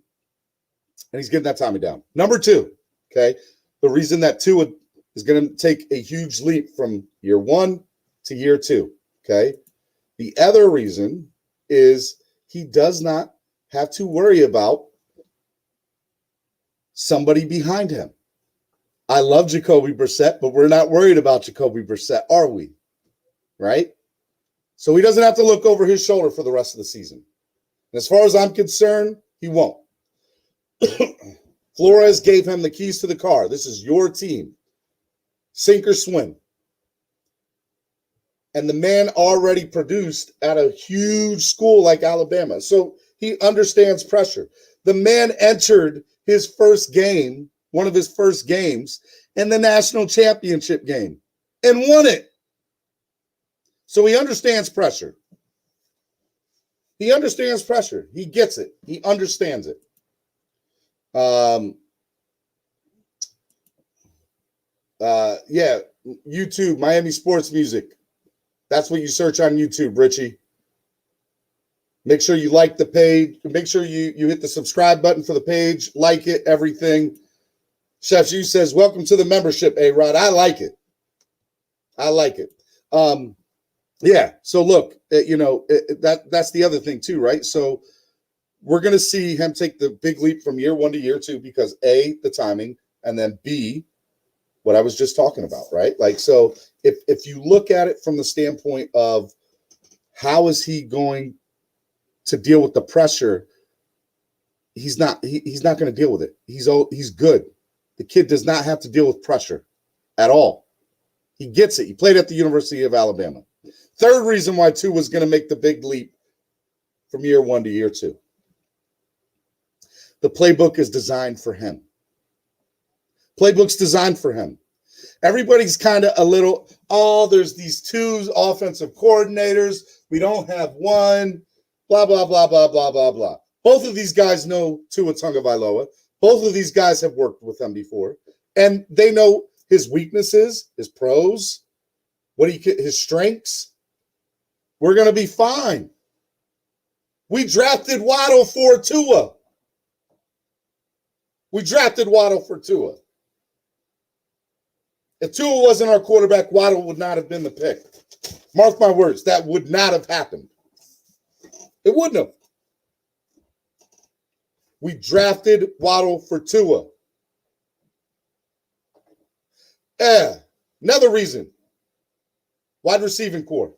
Speaker 6: And he's getting that timing down. Number two, okay, the reason that Tua is going to take a huge leap from year 1 to year 2, okay? The other reason is he does not have to worry about somebody behind him. I love Jacoby Brissett, but we're not worried about Jacoby Brissett, are we? Right? So he doesn't have to look over his shoulder for the rest of the season. And as far as I'm concerned, he won't. Flores gave him the keys to the car. This is your team. Sink or swim. And the man already produced at a huge school like Alabama. So he understands pressure. The man entered his first game, one of his first games, in the national championship game and won it. So he understands pressure. He understands pressure. He gets it. He understands it. Yeah, YouTube, Miami Sports Music. That's what you search on YouTube, Richie. Make sure you like the page. Make sure you hit the subscribe button for the page. Like it, everything. Chef Hugh says, welcome to the membership, A-Rod. I like it. I like it. Yeah, so look, that's the other thing too, right? So we're going to see him take the big leap from year 1 to year 2 because A, the timing, and then B, what I was just talking about, right? Like, so if you look at it from the standpoint of how is he going to deal with the pressure, he's not going to deal with it. He's good. The kid does not have to deal with pressure at all. He gets it. He played at the University of Alabama. Third reason why Tua was going to make the big leap from year 1 to year 2. The playbook is designed for him. Playbook's designed for him. Everybody's kind of a little, there's these 2 offensive coordinators. We don't have one, blah, blah, blah, blah, blah, blah, blah. Both of these guys know Tua Tagovailoa. Both of these guys have worked with him before. And they know his weaknesses, his pros, his strengths. We're going to be fine. We drafted Waddle for Tua. We drafted Waddle for Tua. If Tua wasn't our quarterback, Waddle would not have been the pick. Mark my words, that would not have happened. It wouldn't have. We drafted Waddle for Tua. Another reason. Wide receiving core.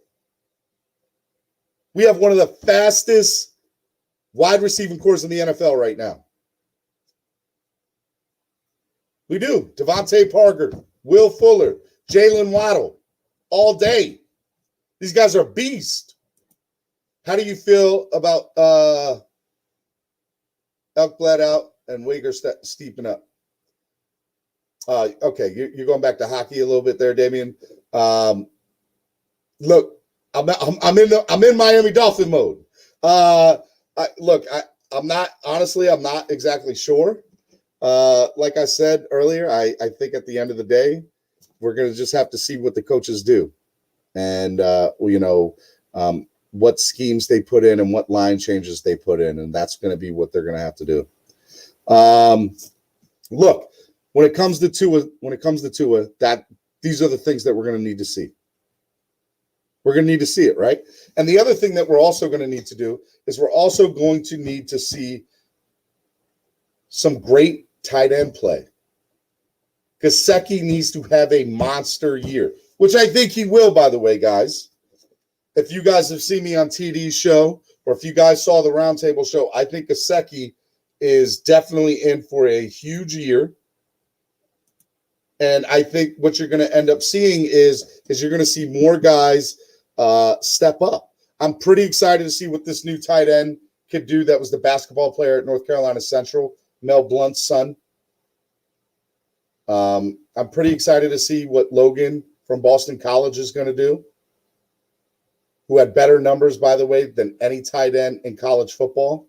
Speaker 6: We have one of the fastest wide receiving cores in the NFL right now. We do. Devontae Parker, Will Fuller, Jalen Waddle, all day. These guys are beasts. How do you feel about Elk bled out and Wager steeping up? Okay, you're going back to hockey a little bit there, Damian. Look, I'm in Miami Dolphin mode. I'm not exactly sure. Like I said earlier, I think at the end of the day, we're going to just have to see what the coaches do, and what schemes they put in and what line changes they put in, and that's going to be what they're going to have to do. Look, when it comes to Tua, that these are the things that we're going to need to see. We're going to need to see it, right? And the other thing that we're also going to need to do is we're also going to need to see some great tight end play. Gesicki needs to have a monster year, which I think he will, by the way, guys. If you guys have seen me on TD's show, or if you guys saw the Roundtable show, I think Gesicki is definitely in for a huge year. And I think what you're going to end up seeing is you're going to see more guys step up. I'm pretty excited to see what this new tight end could do. That was the basketball player at North Carolina Central, Mel Blount's son. I'm pretty excited to see what Logan from Boston College is going to do, who had better numbers, by the way, than any tight end in college football.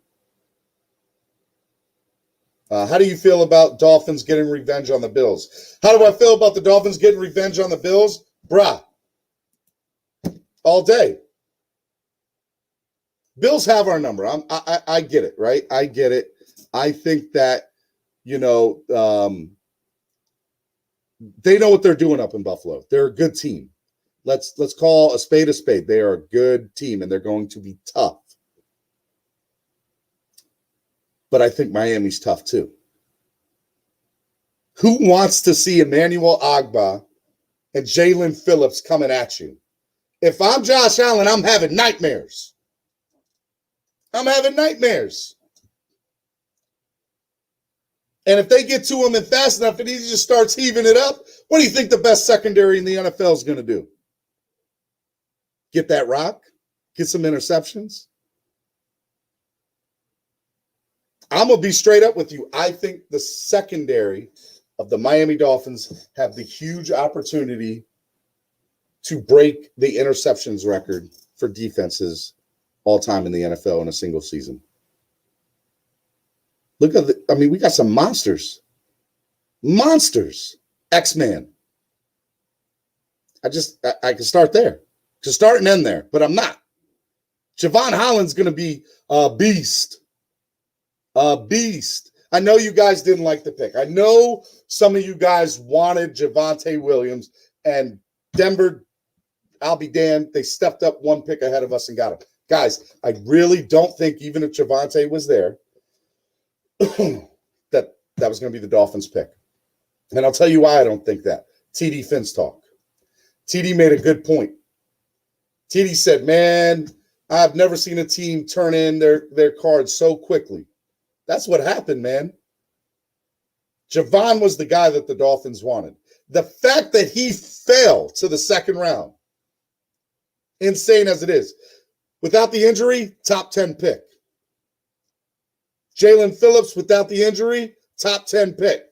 Speaker 6: How do you feel about Dolphins getting revenge on the Bills? How do I feel about the Dolphins getting revenge on the Bills? Bruh. All day. Bills have our number. I get it, right? I get it. I think that, they know what they're doing up in Buffalo. They're a good team. Let's call a spade a spade. They are a good team, and they're going to be tough. But I think Miami's tough too. Who wants to see Emmanuel Ogbah and Jalen Phillips coming at you? If I'm Josh Allen, I'm having nightmares. I'm having nightmares. And if they get to him and fast enough and he just starts heaving it up, what do you think the best secondary in the NFL is going to do? Get that rock? Get some interceptions? I'm going to be straight up with you. I think the secondary of the Miami Dolphins have the huge opportunity to break the interceptions record for defenses all time in the NFL in a single season. Look at we got some monsters. Monsters. X-Man. I can start there. To start and end there, but I'm not. Javon Holland's going to be a beast. A beast. I know you guys didn't like the pick. I know some of you guys wanted Javonte Williams, and Denver, I'll be damned, they stepped up one pick ahead of us and got him. Guys, I really don't think, even if Javonte was there, that was going to be the Dolphins' pick. And I'll tell you why I don't think that. TD Finn's talk. TD made a good point. TD said, man, I've never seen a team turn in their cards so quickly. That's what happened, man. Javon was the guy that the Dolphins wanted. The fact that he fell to the second round, insane as it is, without the injury, top 10 pick. Jalen Phillips, without the injury, top 10 pick.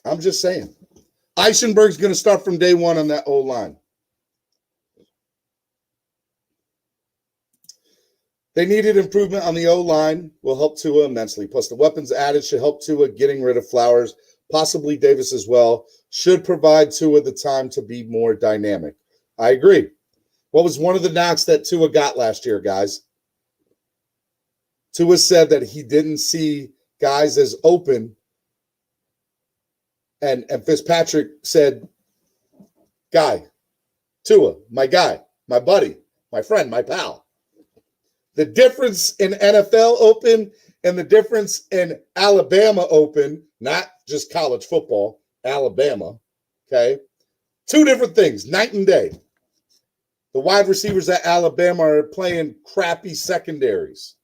Speaker 6: I'm just saying. Eichenberg's going to start from day one on that O-line. They needed improvement on the O-line. Will help Tua immensely. Plus, the weapons added should help Tua getting rid of Flowers. possibly Davis as well, should provide Tua the time to be more dynamic. I agree. What was one of the knocks that Tua got last year, guys? Tua said that he didn't see guys as open, and Fitzpatrick said, Tua, my guy, my buddy, my friend, my pal. The difference in NFL Open and the difference in Alabama Open, not just college football, Alabama, okay? Two different things, night and day. The wide receivers at Alabama are playing crappy secondaries.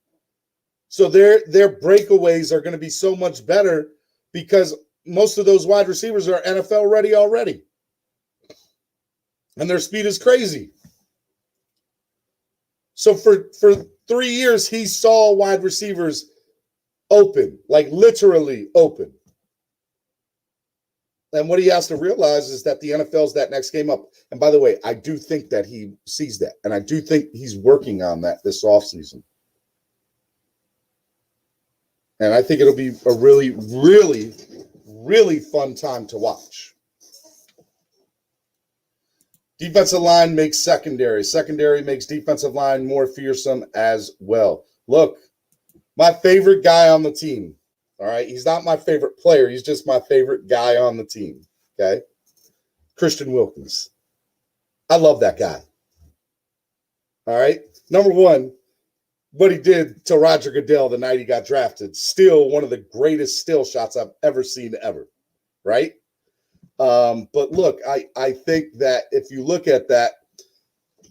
Speaker 6: So their breakaways are going to be so much better because most of those wide receivers are NFL ready already. And their speed is crazy. So for 3 years, he saw wide receivers open, like literally open. And what he has to realize is that the NFL's that next game up. And by the way, I do think that he sees that. And I do think he's working on that this offseason. And I think it'll be a really, really, really fun time to watch. Defensive line makes secondary. Secondary makes defensive line more fearsome as well. Look, my favorite guy on the team. All right. He's not my favorite player. He's just my favorite guy on the team. Okay. Christian Wilkins. I love that guy. All right. Number one, what he did to Roger Goodell the night he got drafted. Still one of the greatest still shots I've ever seen ever. Right. But look, I think that if you look at that,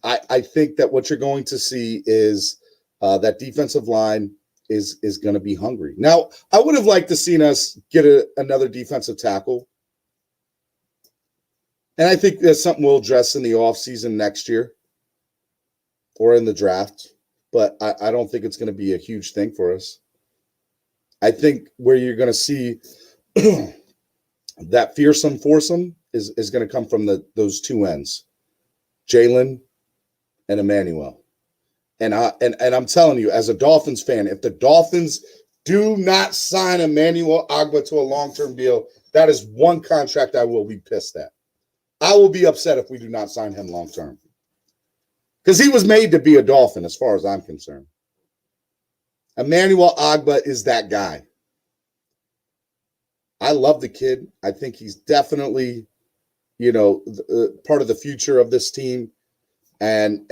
Speaker 6: I think that what you're going to see is that defensive line is going to be hungry. Now, I would have liked to seen us get another defensive tackle. And I think that's something we'll address in the offseason next year or in the draft. But I don't think it's going to be a huge thing for us. I think where you're going to see that fearsome foursome is going to come from those two ends, Jalen and Emmanuel. And I'm telling you, as a Dolphins fan, if the Dolphins do not sign Emmanuel Ogbah to a long-term deal, that is one contract I will be pissed at. I will be upset if we do not sign him long-term. Because he was made to be a Dolphin as far as I'm concerned. Emmanuel Ogbah is that guy. I love the kid. I think he's definitely, part of the future of this team. And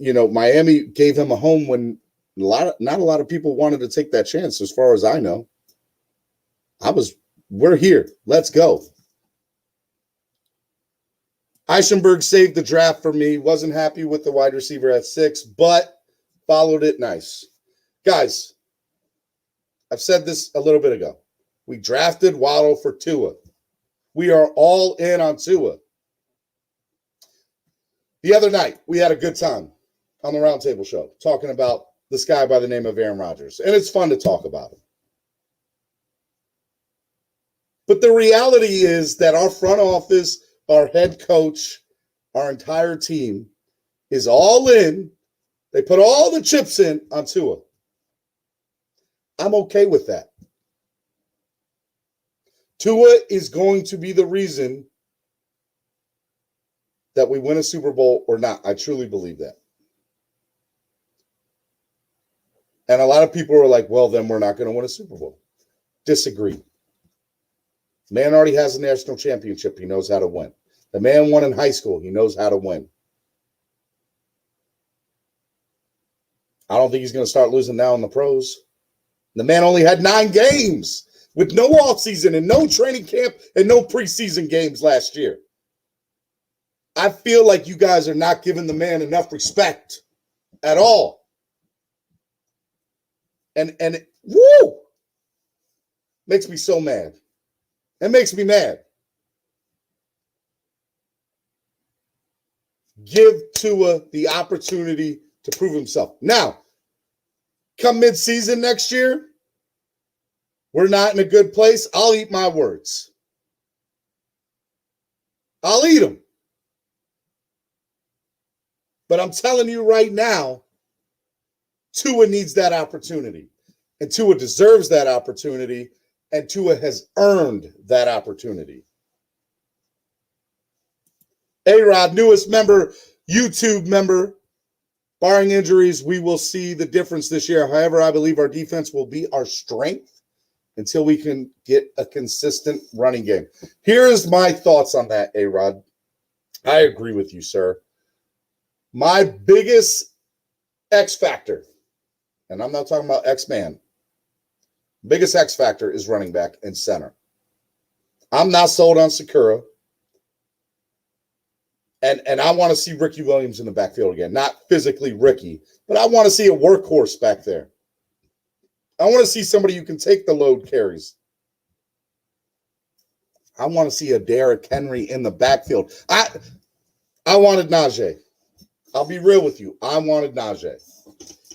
Speaker 6: Miami gave him a home when not a lot of people wanted to take that chance, as far as I know. We're here. Let's go. Eichenberg saved the draft for me. Wasn't happy with the wide receiver at 6, but followed it nice. Guys, I've said this a little bit ago. We drafted Waddle for Tua. We are all in on Tua. The other night, we had a good time on the Roundtable Show talking about this guy by the name of Aaron Rodgers. And it's fun to talk about him. But the reality is that our front office, our head coach, our entire team is all in. They put all the chips in on Tua. I'm okay with that. Tua is going to be the reason that we win a Super Bowl or not. I truly believe that. And a lot of people are like, well, then we're not going to win a Super Bowl. Disagree. Man already has a national championship. He knows how to win. The man won in high school. He knows how to win. I don't think he's going to start losing now in the pros. The man only had 9 games with no offseason and no training camp and no preseason games last year. I feel like you guys are not giving the man enough respect at all. And woo! Makes me so mad. It makes me mad. Give Tua the opportunity to prove himself. Now, come mid-season next year, we're not in a good place. I'll eat my words. I'll eat them. But I'm telling you right now, Tua needs that opportunity. And Tua deserves that opportunity. and Tua has earned that opportunity. A-Rod, newest member, YouTube member. Barring injuries, we will see the difference this year. However, I believe our defense will be our strength until we can get a consistent running game. Here's my thoughts on that, A-Rod. I agree with you, sir. My biggest X factor, and I'm not talking about X-Man, biggest X factor is running back and center. I'm not sold on Sakura. And I want to see Ricky Williams in the backfield again. Not physically Ricky, but I want to see a workhorse back there. I want to see somebody who can take the load carries. I want to see a Derrick Henry in the backfield. I wanted Najee. I'll be real with you. I wanted Najee.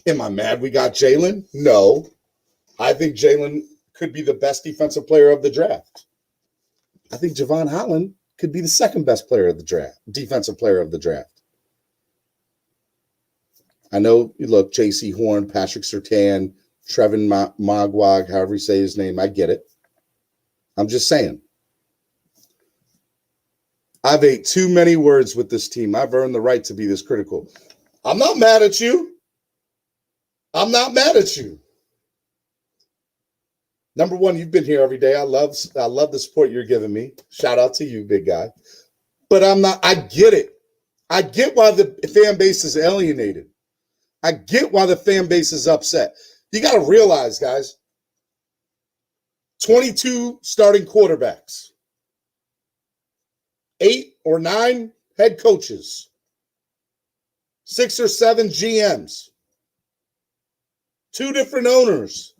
Speaker 6: Am I mad we got Jalen? No. I think Jalen could be the best defensive player of the draft. I think Javon Holland could be the second best player of the draft, defensive player of the draft. I know, look, J.C. Horn, Patrick Surtain, Trevin Magwag, however you say his name, I get it. I'm just saying. I've ate too many words with this team. I've earned the right to be this critical. I'm not mad at you. I'm not mad at you. Number one, you've been here every day. I love the support you're giving me. Shout out to you, big guy. But I get it. I get why the fan base is alienated. I get why the fan base is upset. You got to realize, guys, 22 starting quarterbacks, 8 or 9 head coaches, 6 or 7 GMs, 2 different owners.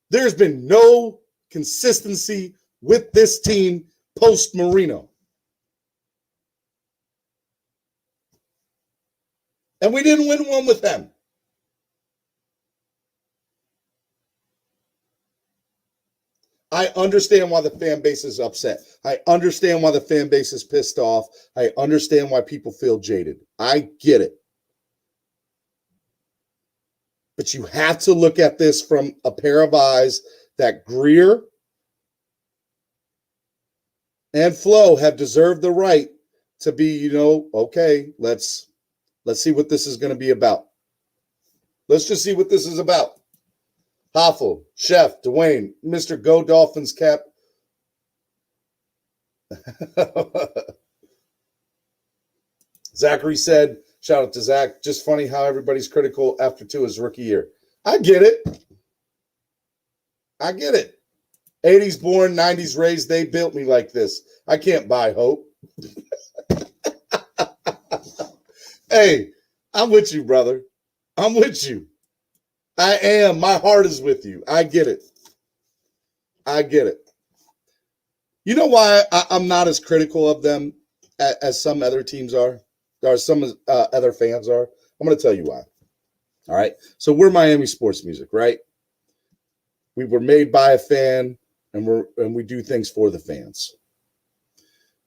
Speaker 6: There's been no consistency with this team post Marino. And we didn't win one with them. I understand why the fan base is upset. I understand why the fan base is pissed off. I understand why people feel jaded. I get it. But you have to look at this from a pair of eyes that Greer and Flo have deserved the right to be, okay, let's see what this is going to be about. Let's just see what this is about. Hoffel, Chef, Dwayne, Mr. Go Dolphins Cap. Zachary said, shout out to Zach, just funny how everybody's critical after Tua's rookie year. I get it. 80s born, 90s raised, they built me like this. I can't buy hope. Hey, I'm with you, brother. I'm with you. I am. My heart is with you. I get it. You know why I'm not as critical of them as some other teams are, or some other fans are? I'm going to tell you why. All right. So we're Miami Sports Music, right? We were made by a fan, and we do things for the fans.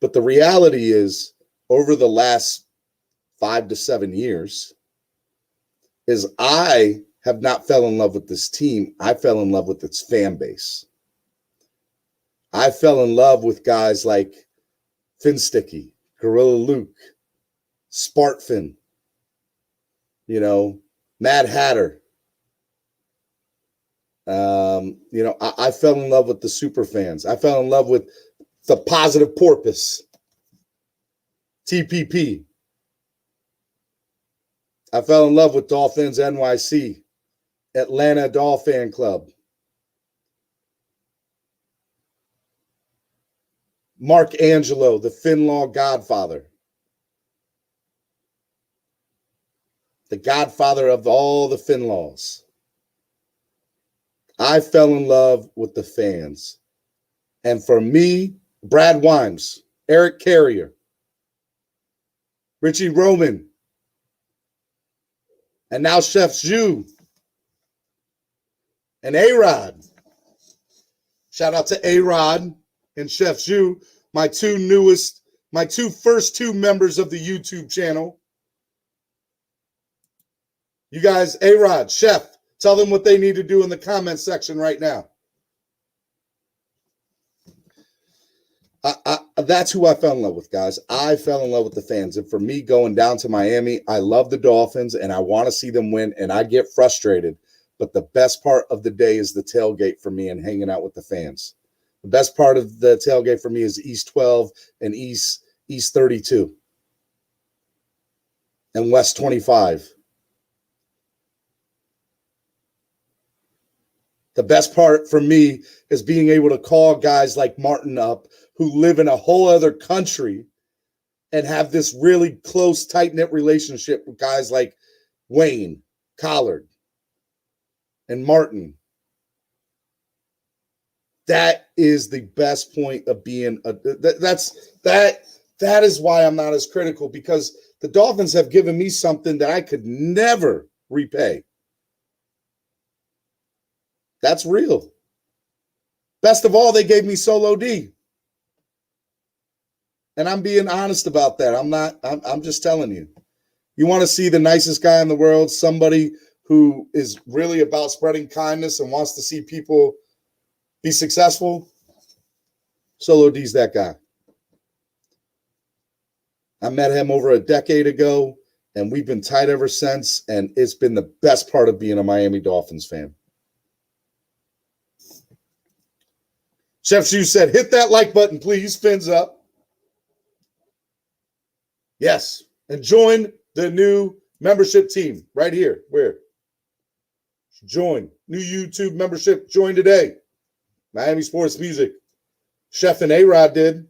Speaker 6: But the reality is, over the last 5 to 7 years, is I have not fell in love with this team. I fell in love with its fan base. I fell in love with guys like Finsticky, Gorilla Luke, Spartfin, Mad Hatter. I fell in love with the super fans. I fell in love with the Positive Porpoise, TPP. I fell in love with Dolphins NYC, Atlanta Dolphin Club. Mark Angelo, the Finlaw Godfather. The godfather of all the Finlaws. I fell in love with the fans. And for me, Brad Wimes, Eric Carrier, Richie Roman, and now Chef Zhu and A-Rod. Shout out to A-Rod and Chef Zhu, my first two members of the YouTube channel. You guys, A-Rod, Chef, tell them what they need to do in the comment section right now. That's who I fell in love with, guys. I fell in love with the fans. And for me, going down to Miami, I love the Dolphins and I want to see them win, and I get frustrated. But the best part of the day is the tailgate for me and hanging out with the fans. The best part of the tailgate for me is East 12 and East 32 and West 25. The best part for me is being able to call guys like Martin up who live in a whole other country and have this really close, tight-knit relationship with guys like Wayne, Collard, and Martin. That is the best point of being that is why I'm not as critical, because the Dolphins have given me something that I could never repay. That's real. Best of all, they gave me Solo D. And I'm being honest about that. I'm just telling you. You want to see the nicest guy in the world, somebody who is really about spreading kindness and wants to see people be successful? Solo D's that guy. I met him over a decade ago, and we've been tight ever since, and it's been the best part of being a Miami Dolphins fan. Chef Shu said, hit that like button, please. Fins up. Yes. And join the new membership team right here. Where? Join. New YouTube membership. Join today. Miami Sports Music. Chef and A-Rod did.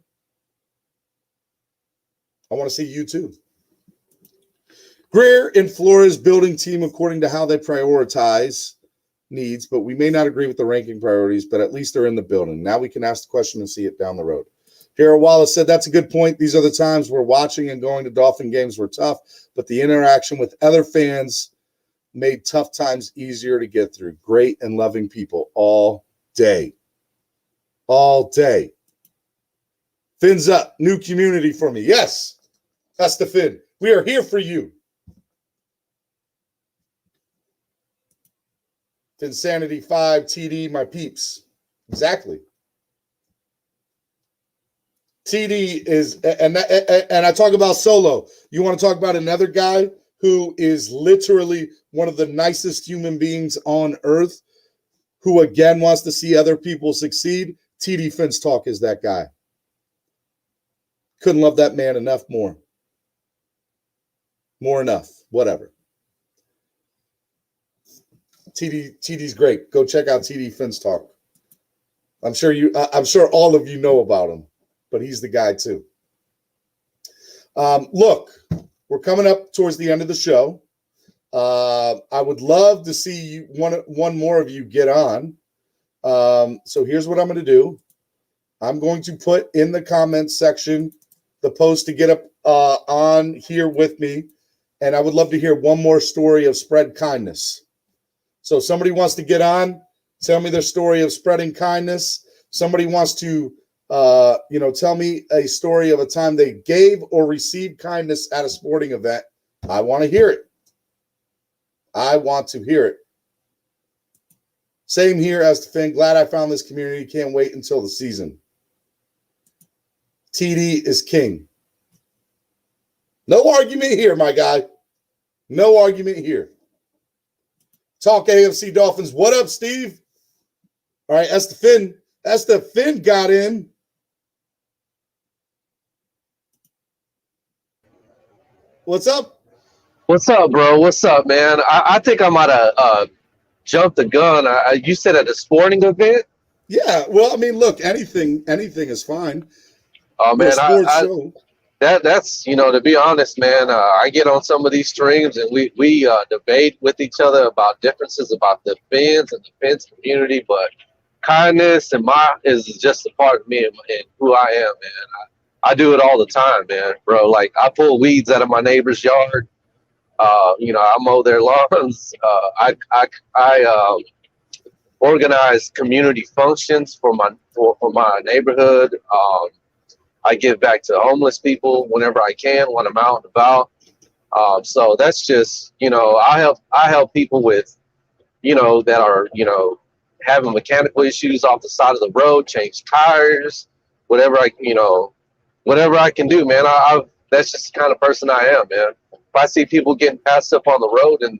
Speaker 6: I want to see you too. Greer and Flores building team according to how they prioritize needs, but we may not agree with the ranking priorities, but at least they're in the building. Now we can ask the question and see it down the road. Harold Wallace said, that's a good point. These are the times where watching and going to Dolphin games were tough, but the interaction with other fans made tough times easier to get through. Great and loving people all day. All day. Fins up. New community for me. Yes, that's the Fin. We are here for you. Insanity 5, TD, my peeps. Exactly. TD is, and I talk about Solo. You want to talk about another guy who is literally one of the nicest human beings on earth, who again wants to see other people succeed? TD Fins Talk is that guy. Couldn't love that man enough more. More enough. Whatever. TD's great. Go check out TD Fins Talk. I'm sure all of you know about him, but he's the guy too. Look, we're coming up towards the end of the show. I would love to see one more of you get on. So here's what I'm going to do. I'm going to put in the comments section the post to get up on here with me, and I would love to hear one more story of spread kindness. So somebody wants to get on, tell me their story of spreading kindness. Somebody wants to, tell me a story of a time they gave or received kindness at a sporting event. I want to hear it. I want to hear it. Same here as the Fin. Glad I found this community. Can't wait until the season. TD is king. No argument here, my guy. No argument here. Talk AFC Dolphins. What up, Steve? All right, that's the Fin. That's the Fin got in. What's up?
Speaker 8: What's up, bro? What's up, man? I think I might have jumped the gun. You said at a sporting event?
Speaker 6: Yeah. Well, I mean, look, anything is fine.
Speaker 8: Oh, man.
Speaker 6: Sports show.
Speaker 8: That's to be honest, man, I get on some of these streams and we debate with each other about differences about the Fins and the Fins community, but kindness is just a part of me and who I am, man. I do it all the time, man, bro. Like, I pull weeds out of my neighbor's yard. I mow their lawns. I organize community functions for my neighborhood. I give back to homeless people whenever I can when I'm out and about. So that's just, I help people with, that are, having mechanical issues off the side of the road, change tires, whatever I can do, man. That's just the kind of person I am, man. If I see people getting passed up on the road and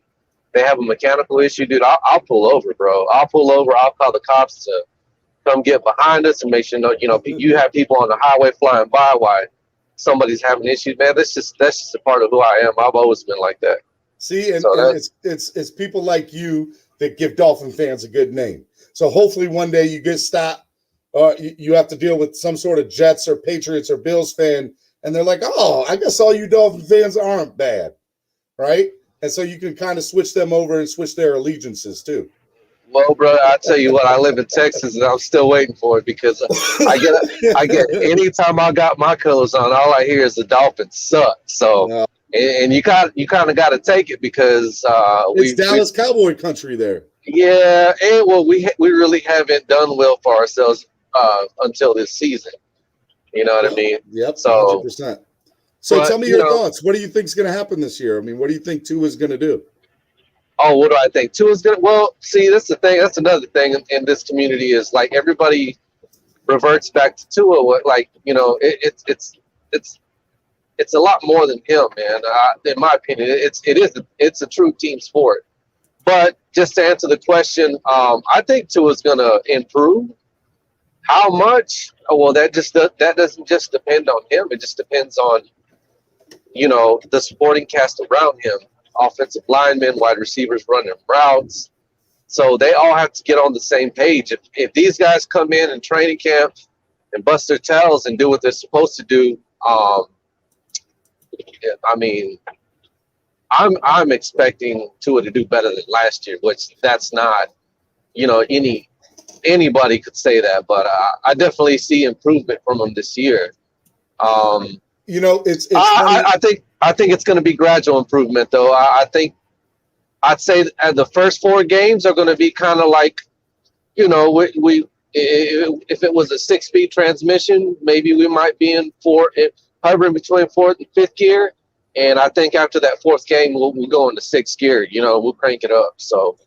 Speaker 8: they have a mechanical issue, dude, I'll pull over, bro. I'll pull over. I'll call the cops to come get behind us and make sure, you have people on the highway flying by while somebody's having issues, man. That's just a part of who I am. I've always been like that.
Speaker 6: See, and it's people like you that give Dolphin fans a good name. So hopefully one day you get stopped, or you have to deal with some sort of Jets or Patriots or Bills fan, and they're like, oh, I guess all you Dolphin fans aren't bad, right? And so you can kind of switch them over and switch their allegiances too.
Speaker 8: Well, brother, I tell you what, I live in Texas and I'm still waiting for it because I get anytime I got my colors on, all I hear is the Dolphins suck. So, and you kind of got to take it because
Speaker 6: it's Dallas Cowboy country there.
Speaker 8: Yeah, and well, we really haven't done well for ourselves until this season. You know what I mean?
Speaker 6: Yep.
Speaker 8: So
Speaker 6: 100%. So tell me your thoughts. What do you think is going to happen this year? I mean, what do you think Tua is going to do?
Speaker 8: Oh, what do I think? Tua's going to – well, see, that's the thing. That's another thing in this community is, like, everybody reverts back to Tua. Like, it's a lot more than him, man. In my opinion, it's a true team sport. But just to answer the question, I think Tua's going to improve. How much? Oh, well, that doesn't just depend on him. It just depends on, the supporting cast around him. Offensive linemen, wide receivers running routes. So they all have to get on the same page. If these guys come in training camp and bust their tails and do what they're supposed to do, I mean, I'm expecting Tua to do better than last year, which that's not, anybody could say that, but I definitely see improvement from him this year.
Speaker 6: It's funny.
Speaker 8: I think it's going to be gradual improvement, though. I'd say the first 4 games are going to be kind of like, if it was a 6-speed transmission, maybe we might be hovering between 4th and 5th gear. And I think after that 4th game, we'll go into 6th gear. We'll crank it up. So,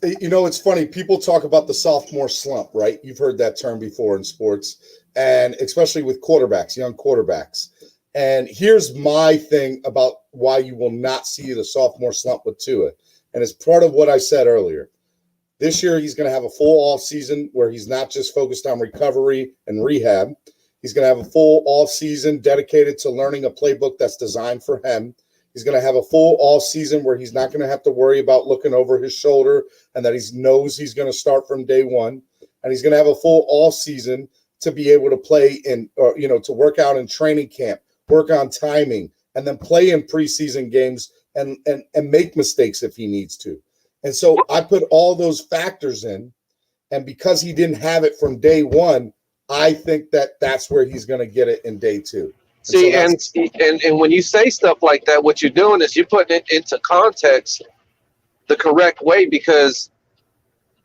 Speaker 6: it's funny. People talk about the sophomore slump, right? You've heard that term before in sports, and especially with quarterbacks, young quarterbacks. And here's my thing about why you will not see the sophomore slump with Tua. And it's part of what I said earlier. This year, he's going to have a full off season where he's not just focused on recovery and rehab. He's going to have a full off season dedicated to learning a playbook that's designed for him. He's going to have a full off season where he's not going to have to worry about looking over his shoulder and that he knows he's going to start from day one. And he's going to have a full off season to be able to play to work out in training camp, work on timing, and then play in preseason games and make mistakes if he needs to. And so I put all those factors in, and because he didn't have it from day one, I think that's where he's going to get it in day 2.
Speaker 8: See, and when you say stuff like that, what you're doing is you're putting it into context the correct way because,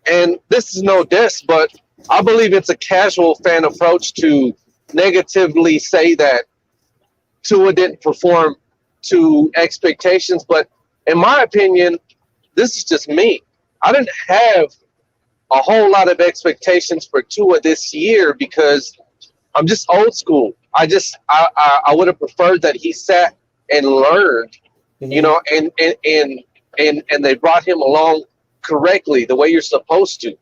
Speaker 8: and this is no diss, but I believe it's a casual fan approach to negatively say that Tua didn't perform to expectations. But in my opinion, this is just me. I didn't have a whole lot of expectations for Tua this year because I'm just old school. I would have preferred that he sat and learned, and they brought him along correctly the way you're supposed to,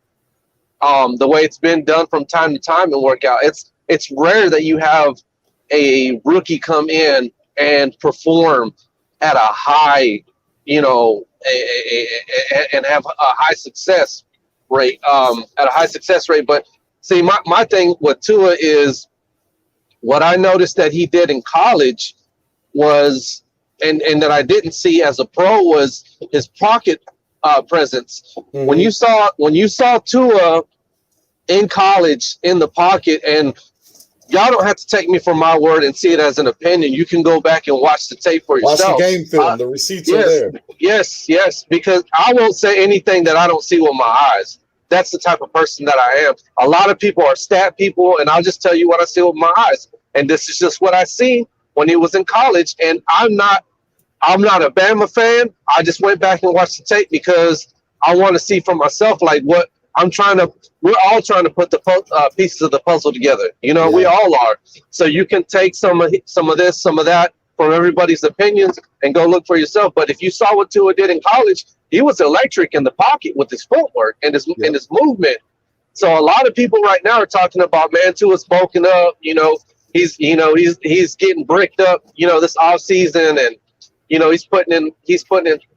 Speaker 8: the way it's been done from time to time in workout. It's rare that you have a rookie come in and perform at a high, and have a high success rate, But see, my thing with Tua is what I noticed that he did in college was, and that I didn't see as a pro, was his pocket presence. Mm-hmm. When you saw Tua in college in the pocket, and y'all don't have to take me for my word and see it as an opinion. You can go back and watch the tape for yourself.
Speaker 6: Watch the game film. The receipts are there.
Speaker 8: Yes, because I won't say anything that I don't see with my eyes. That's the type of person that I am. A lot of people are stat people, and I'll just tell you what I see with my eyes. And this is just what I seen when he was in college. And I'm not a Bama fan. I just went back and watched the tape because I want to see for myself, like, what we're all trying to put the pieces of the puzzle together. You know, we all are. So you can take some of this, some of that from everybody's opinions and go look for yourself. But if you saw what Tua did in college, he was electric in the pocket with his footwork and his movement. So a lot of people right now are talking about, man, Tua's bulking up. You know, he's getting bricked up. You know, this off season, and you know he's putting in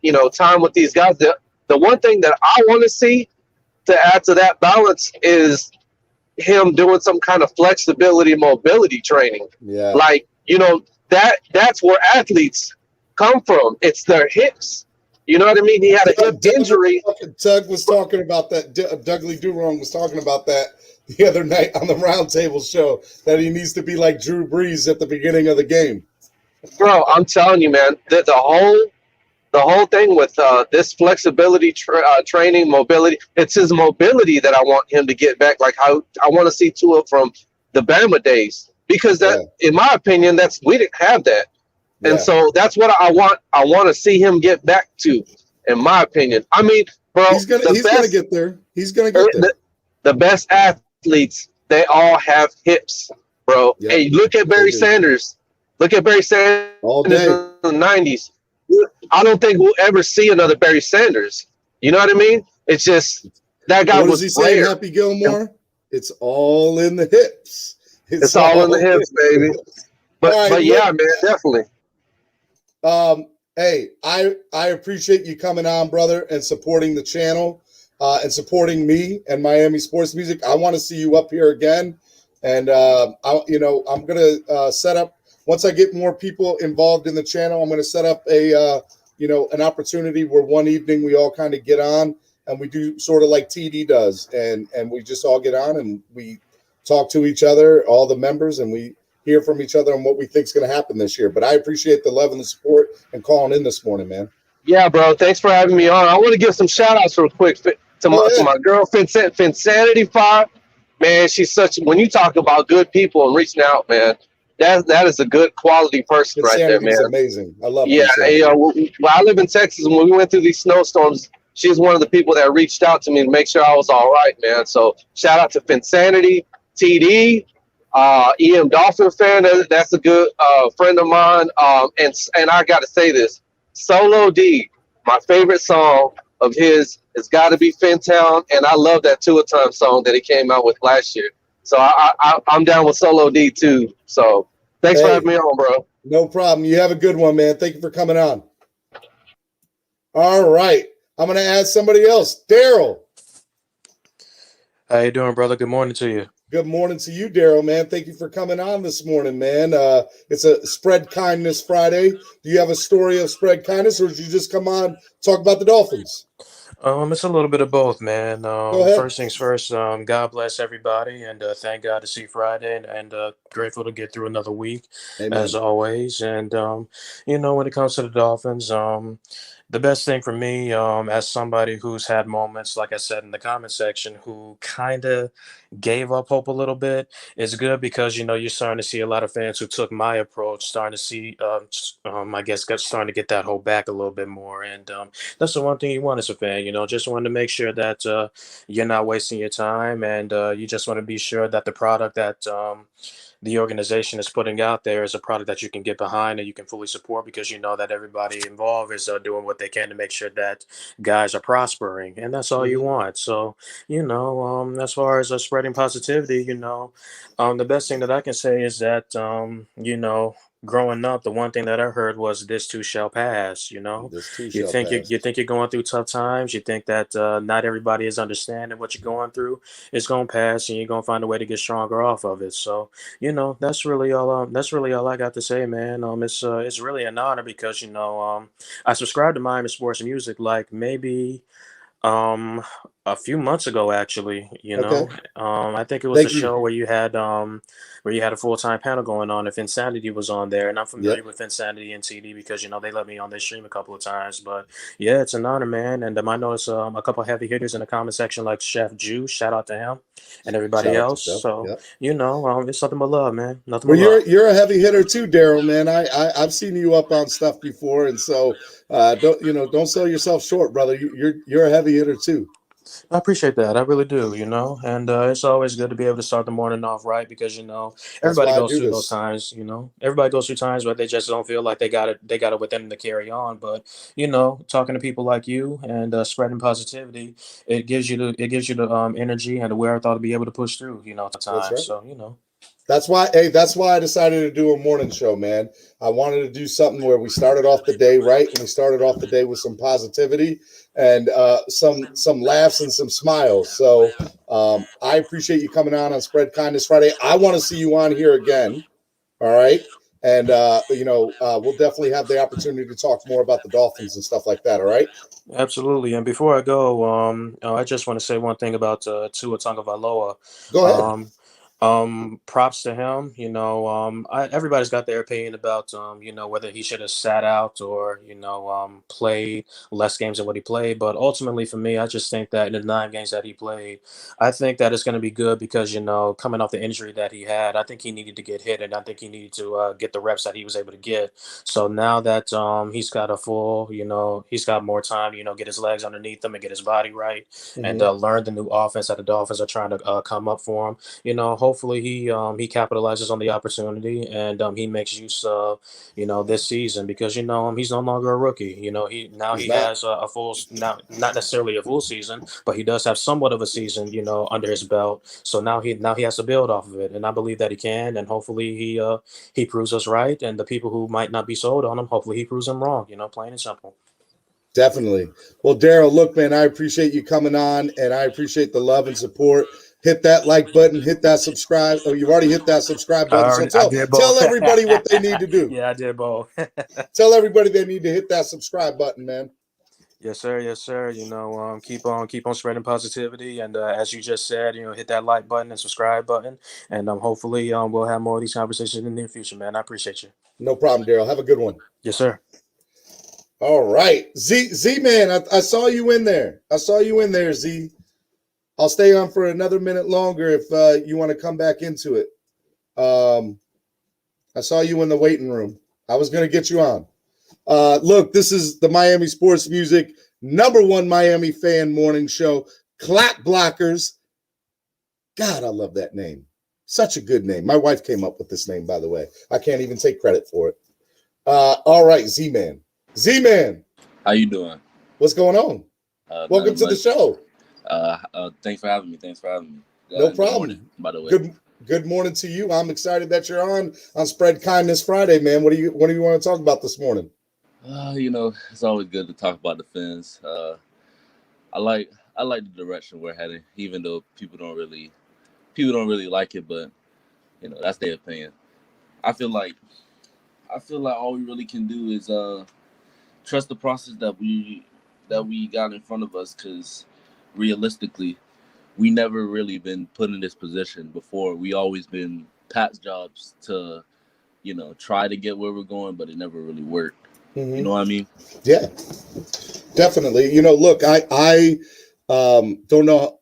Speaker 8: you know time with these guys. The one thing that I want to see to add to that balance is him doing some kind of flexibility, mobility training.
Speaker 6: Yeah.
Speaker 8: Like, you know, that's where athletes come from. It's their hips. You know what I mean? He had a hip injury.
Speaker 6: Doug was talking about that. Dudley Durong was talking about that the other night on the Roundtable show, that he needs to be like Drew Brees at the beginning of the game.
Speaker 8: Bro, I'm telling you, man, that the whole thing with this flexibility training, mobility, it's his mobility that I want him to get back. Like how I want to see Tua from the Bama days, because in my opinion, we didn't have that. And so that's what I want. I want to see him get back to, in my opinion. I mean, bro,
Speaker 6: he's gonna get there. He's gonna get there.
Speaker 8: The best athletes, they all have hips, bro. Yep. Hey, look at Barry Sanders. Look at Barry Sanders
Speaker 6: all day
Speaker 8: in the 90s. I don't think we'll ever see another Barry Sanders. You know what I mean? It's just that guy was.
Speaker 6: What does he say, Happy Gilmore? It's all in the hips.
Speaker 8: It's all in the hips, baby. But yeah, man, definitely.
Speaker 6: Hey, I appreciate you coming on, brother, and supporting the channel, and supporting me and Miami sports music. I want to see you up here again, and I'm gonna set up. Once I get more people involved in the channel, I'm going to set up an opportunity where one evening we all kind of get on and we do sort of like TD does, and we just all get on and we talk to each other, all the members, and we hear from each other on what we think is going to happen this year. But I appreciate the love and the support and calling in this morning, man.
Speaker 8: Yeah, bro. Thanks for having me on. I want to give some shout outs real quick to my girl, Finsanity 5. Man, she's when you talk about good people and reaching out, man. That is a good quality person right there, man.
Speaker 6: Amazing. I love it.
Speaker 8: Yeah, well, I live in Texas, and when we went through these snowstorms, she was one of the people that reached out to me to make sure I was all right, man. So shout out to Finsanity, TD, EM Dolphin fan. That's a good friend of mine. And I got to say this, Solo D, my favorite song of his has got to be Fintown, and I love that Tua Time song that he came out with last year. So I'm down with Solo D too. So thanks for having me on, bro.
Speaker 6: No problem. You have a good one, man. Thank you for coming on. All right. I'm going to add somebody else. Daryl.
Speaker 9: How you doing, brother? Good morning to you.
Speaker 6: Good morning to you, Daryl, man. Thank you for coming on this morning, man. It's a Spread Kindness Friday. Do you have a story of spread kindness, or did you just come on talk about the Dolphins?
Speaker 9: It's a little bit of both, man.
Speaker 6: Go ahead.
Speaker 9: First things first, God bless everybody, and thank God to see Friday, and grateful to get through another week,
Speaker 6: Amen.
Speaker 9: As always. And, when it comes to the Dolphins, the best thing for me, as somebody who's had moments, like I said in the comment section, who kind of gave up hope a little bit, is good because, you're starting to see a lot of fans who took my approach, starting to see, starting to get that hope back a little bit more. And that's the one thing you want as a fan, just want to make sure that you're not wasting your time, and you just want to be sure that the product that the organization is putting out there is a product that you can get behind and you can fully support, because you know that everybody involved is doing what they can to make sure that guys are prospering, and that's all you want. So, as far as spreading positivity, the best thing that I can say is that, growing up, the one thing that I heard was "this too shall pass."
Speaker 6: This too
Speaker 9: you
Speaker 6: shall
Speaker 9: think
Speaker 6: pass.
Speaker 9: you think you're going through tough times. You think that not everybody is understanding what you're going through. It's gonna pass, and you're gonna find a way to get stronger off of it. So, that's really all. That's really all I got to say, man. It's really an honor because I subscribed to Miami Sports Music like maybe a few months ago, actually.
Speaker 6: Okay.
Speaker 9: I think it was a show where you had a full-time panel going on. If Insanity was on there, and I'm familiar with Insanity and TD because they let me on their stream a couple of times. But yeah, it's an honor, man. And I noticed a couple of heavy hitters in the comment section, like Chef Jew. Shout out to him and everybody else. So it's nothing but love, man. Nothing but love.
Speaker 6: You're a heavy hitter too, Daryl, man. I've seen you up on stuff before, and so don't sell yourself short, brother. You're a heavy hitter too.
Speaker 9: I appreciate that. I really do, and it's always good to be able to start the morning off right because
Speaker 6: That's
Speaker 9: everybody
Speaker 6: why I
Speaker 9: goes
Speaker 6: do
Speaker 9: through those
Speaker 6: this.
Speaker 9: times. Everybody goes through times where they just don't feel like they got it within them to carry on. But talking to people like you and spreading positivity, it gives you the energy and the wherewithal to be able to push through.
Speaker 6: That's
Speaker 9: Times.
Speaker 6: right.
Speaker 9: So.
Speaker 6: That's why I decided to do a morning show, man. I wanted to do something where we started off the day right, and we started off the day with some positivity and some laughs and some smiles. So I appreciate you coming on Spread Kindness Friday. I want to see you on here again. All right. And we'll definitely have the opportunity to talk more about the Dolphins and stuff like that. All right.
Speaker 9: Absolutely. And before I go, I just want to say one thing about Tua Tagovailoa.
Speaker 6: Go ahead.
Speaker 9: Props to him. Everybody's got their opinion about whether he should have sat out or played less games than what he played. But ultimately, for me, I just think that in the 9 games that he played, I think that it's going to be good because coming off the injury that he had, I think he needed to get hit, and I think he needed to get the reps that he was able to get. So now that he's got he's got more time, get his legs underneath him and get his body right, and
Speaker 6: Mm-hmm.
Speaker 9: learn the new offense that the Dolphins are trying to come up for him. Hopefully he capitalizes on the opportunity and he makes use of this season because he's no longer a rookie.
Speaker 6: He's
Speaker 9: He
Speaker 6: not.
Speaker 9: has a full, not necessarily a full season, but he does have somewhat of a season under his belt. So now he has to build off of it, and I believe that he can. And hopefully he proves us right, and the people who might not be sold on him, hopefully he proves them wrong. Plain and simple.
Speaker 6: Definitely. Well, Daryl, look, man, I appreciate you coming on, and I appreciate the love and support. Hit that like button, hit that subscribe. Oh, you've already hit that subscribe button. So
Speaker 9: I did both.
Speaker 6: tell everybody what they need to do.
Speaker 9: Yeah, I did both.
Speaker 6: Tell everybody they need to hit that subscribe button, man.
Speaker 9: Yes, sir. Yes, sir. Keep on spreading positivity, and as you just said, hit that like button and subscribe button, and hopefully, we'll have more of these conversations in the near future, man. I appreciate you.
Speaker 6: No problem, Daryl. Have a good one.
Speaker 9: Yes, sir.
Speaker 6: All right, Z man, I saw you in there. I saw you in there, Z. I'll stay on for another minute longer if you want to come back into it. I saw you in the waiting room. I was going to get you on. Look, this is the Miami Sports Music #1 Miami fan morning show. Clap Blockers. God, I love that name. Such a good name. My wife came up with this name, by the way. I can't even take credit for it. All right, Z-Man. Z-Man.
Speaker 10: How you doing?
Speaker 6: What's going on? Welcome to the show.
Speaker 10: Thanks for having me.
Speaker 6: No problem.
Speaker 10: Morning, by the way.
Speaker 6: Good morning to you. I'm excited that you're on Spread Kindness Friday, man. What do you want to talk about this morning?
Speaker 10: It's always good to talk about the Fins. I like the direction we're heading, even though people don't really like it, but that's their opinion. I feel like all we really can do is trust the process that we got in front of us, because realistically, we never really been put in this position before. We always been Pat's jobs to try to get where we're going, but it never really worked.
Speaker 6: Mm-hmm.
Speaker 10: You know what I mean?
Speaker 6: Yeah, definitely. Look, I don't know.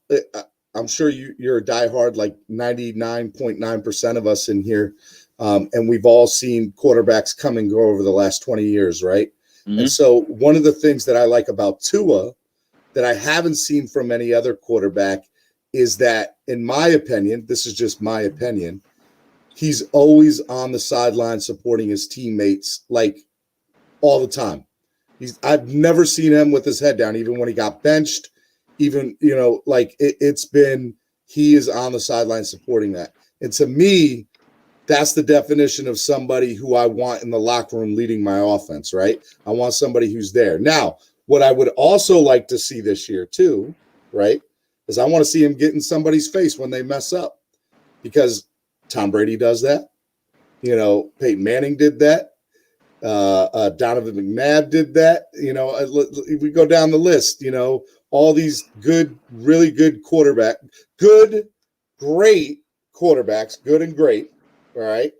Speaker 6: I'm sure you're a diehard, like 99.9% of us in here. And we've all seen quarterbacks come and go over the last 20 years, right? Mm-hmm. And so one of the things that I like about Tua that I haven't seen from any other quarterback is that, in my opinion, this is just my opinion, he's always on the sideline supporting his teammates, like all the time. I've never seen him with his head down, even when he got benched, even, he is on the sideline supporting that. And to me, that's the definition of somebody who I want in the locker room leading my offense, right? I want somebody who's there. Now, what I would also like to see this year too, right, is I want to see him get in somebody's face when they mess up, because Tom Brady does that. Peyton Manning did that. Donovan McNabb did that. We go down the list, all these really good great quarterbacks, good and great. All right.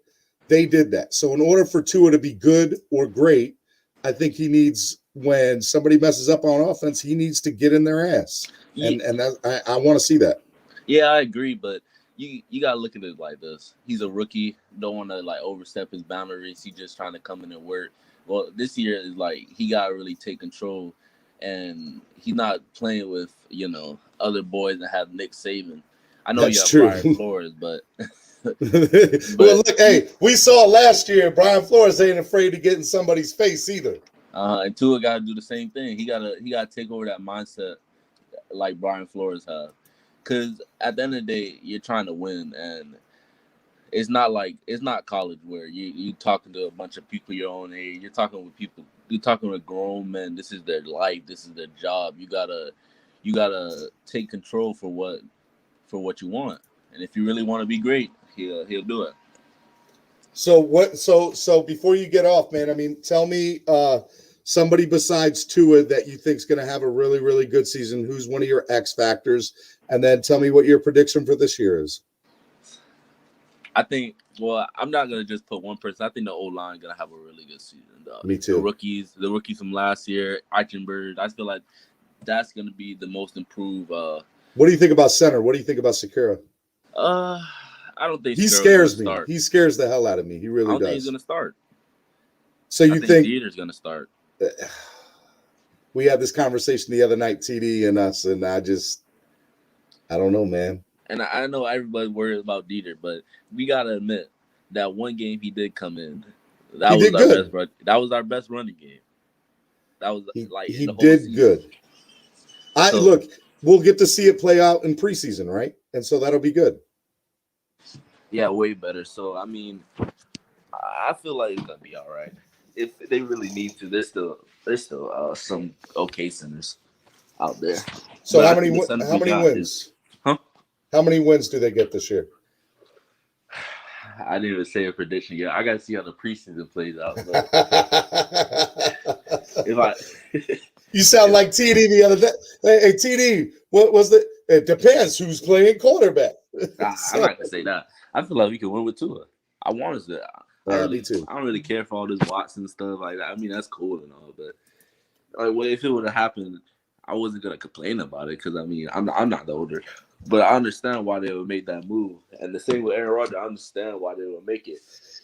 Speaker 6: They did that. So in order for Tua to be good or great, I think he needs, when somebody messes up on offense, he needs to get in their ass. And I want to see that.
Speaker 10: Yeah, I agree. But you got to look at it like this. He's a rookie. Don't want to overstep his boundaries. He's just trying to come in and work. Well, this year is he got to really take control, and he's not playing with, other boys that have Nick Saban. I know
Speaker 6: That's
Speaker 10: you have
Speaker 6: true.
Speaker 10: Brian Flores, but
Speaker 6: well, look, hey, we saw last year Brian Flores ain't afraid to get in somebody's face either.
Speaker 10: And Tua got to do the same thing. He gotta take over that mindset like Brian Flores have. Because at the end of the day, you're trying to win, and it's not college where you talking to a bunch of people your own age. You're talking with people. You're talking with grown men. This is their life. This is their job. You gotta take control for what you want. And if you really want to be great, he'll do it.
Speaker 6: So what? So before you get off, man, I mean, tell me somebody besides Tua that you think's going to have a really, really good season. Who's one of your X factors? And then tell me what your prediction for this year is.
Speaker 10: I think. Well, I'm not gonna just put one person. I think the O-line gonna have a really good season.
Speaker 6: Me too.
Speaker 10: The rookies from last year, Eichenberg. I feel like that's gonna be the most improved.
Speaker 6: What do you think about center? What do you think about Sakura?
Speaker 10: I don't think
Speaker 6: he scares me. He scares the hell out of me. He really does.
Speaker 10: I don't think he's gonna start.
Speaker 6: So you think
Speaker 10: Dieter's gonna start?
Speaker 6: We had this conversation the other night, TD and us, and I don't know, man.
Speaker 10: And I know everybody worried about Dieter, but we gotta admit that one game he did come in. That was our best running game. That was
Speaker 6: he
Speaker 10: did
Speaker 6: season. Good. Look, we'll get to see it play out in preseason, right? And so that'll be good.
Speaker 10: Yeah, way better. So I mean, I feel like it's gonna be all right. If they really need to, there's still some okay centers out there.
Speaker 6: So how many wins? How many wins do they get this year?
Speaker 10: I didn't even say a prediction yet. I got to see how the preseason plays out.
Speaker 6: You sound like TD the other day. Hey, TD, what was the? It depends who's playing quarterback.
Speaker 10: I'm not gonna say that. I feel like we can win with Tua. I want us to.
Speaker 6: Me too.
Speaker 10: I don't really care for all this Watson stuff like that. I mean, that's cool and all, but if it would have happened, I wasn't gonna complain about it because I mean, I'm not the older. But I understand why they would make that move. And the same with Aaron Rodgers, I understand why they would make it.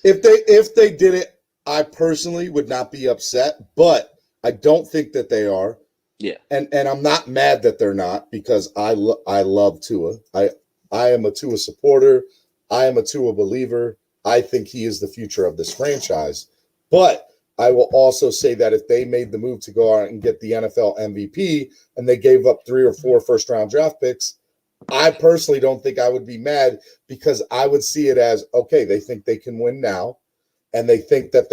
Speaker 6: If they did it, I personally would not be upset, but I don't think that they are.
Speaker 10: Yeah.
Speaker 6: And I'm not mad that they're not because I love Tua. I am a Tua supporter. I am a Tua believer. I think he is the future of this franchise. But I will also say that if they made the move to go out and get the NFL MVP and they gave up 3 or 4 first-round draft picks, I personally don't think I would be mad because I would see it as, okay, they think they can win now, and they think that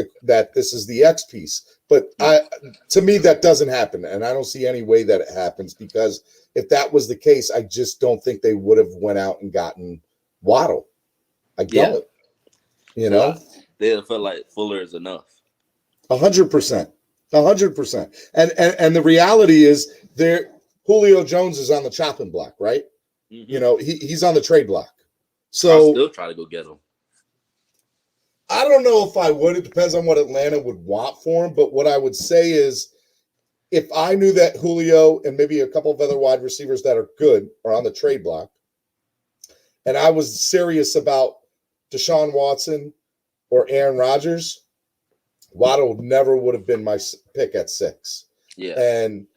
Speaker 6: this is the X piece. But to me, that doesn't happen, and I don't see any way that it happens because if that was the case, I just don't think they would have went out and gotten Waddle. I don't. You know?
Speaker 10: They felt like Fuller is enough.
Speaker 6: 100%. 100%. And the reality is Julio Jones is on the chopping block, right?
Speaker 10: Mm-hmm.
Speaker 6: You know, he's on the trade block. So
Speaker 10: I'll still try to go get him.
Speaker 6: I don't know if I would. It depends on what Atlanta would want for him. But what I would say is if I knew that Julio and maybe a couple of other wide receivers that are good are on the trade block, and I was serious about Deshaun Watson or Aaron Rodgers, Waddle never would have been my pick at 6.
Speaker 10: Yeah.
Speaker 6: And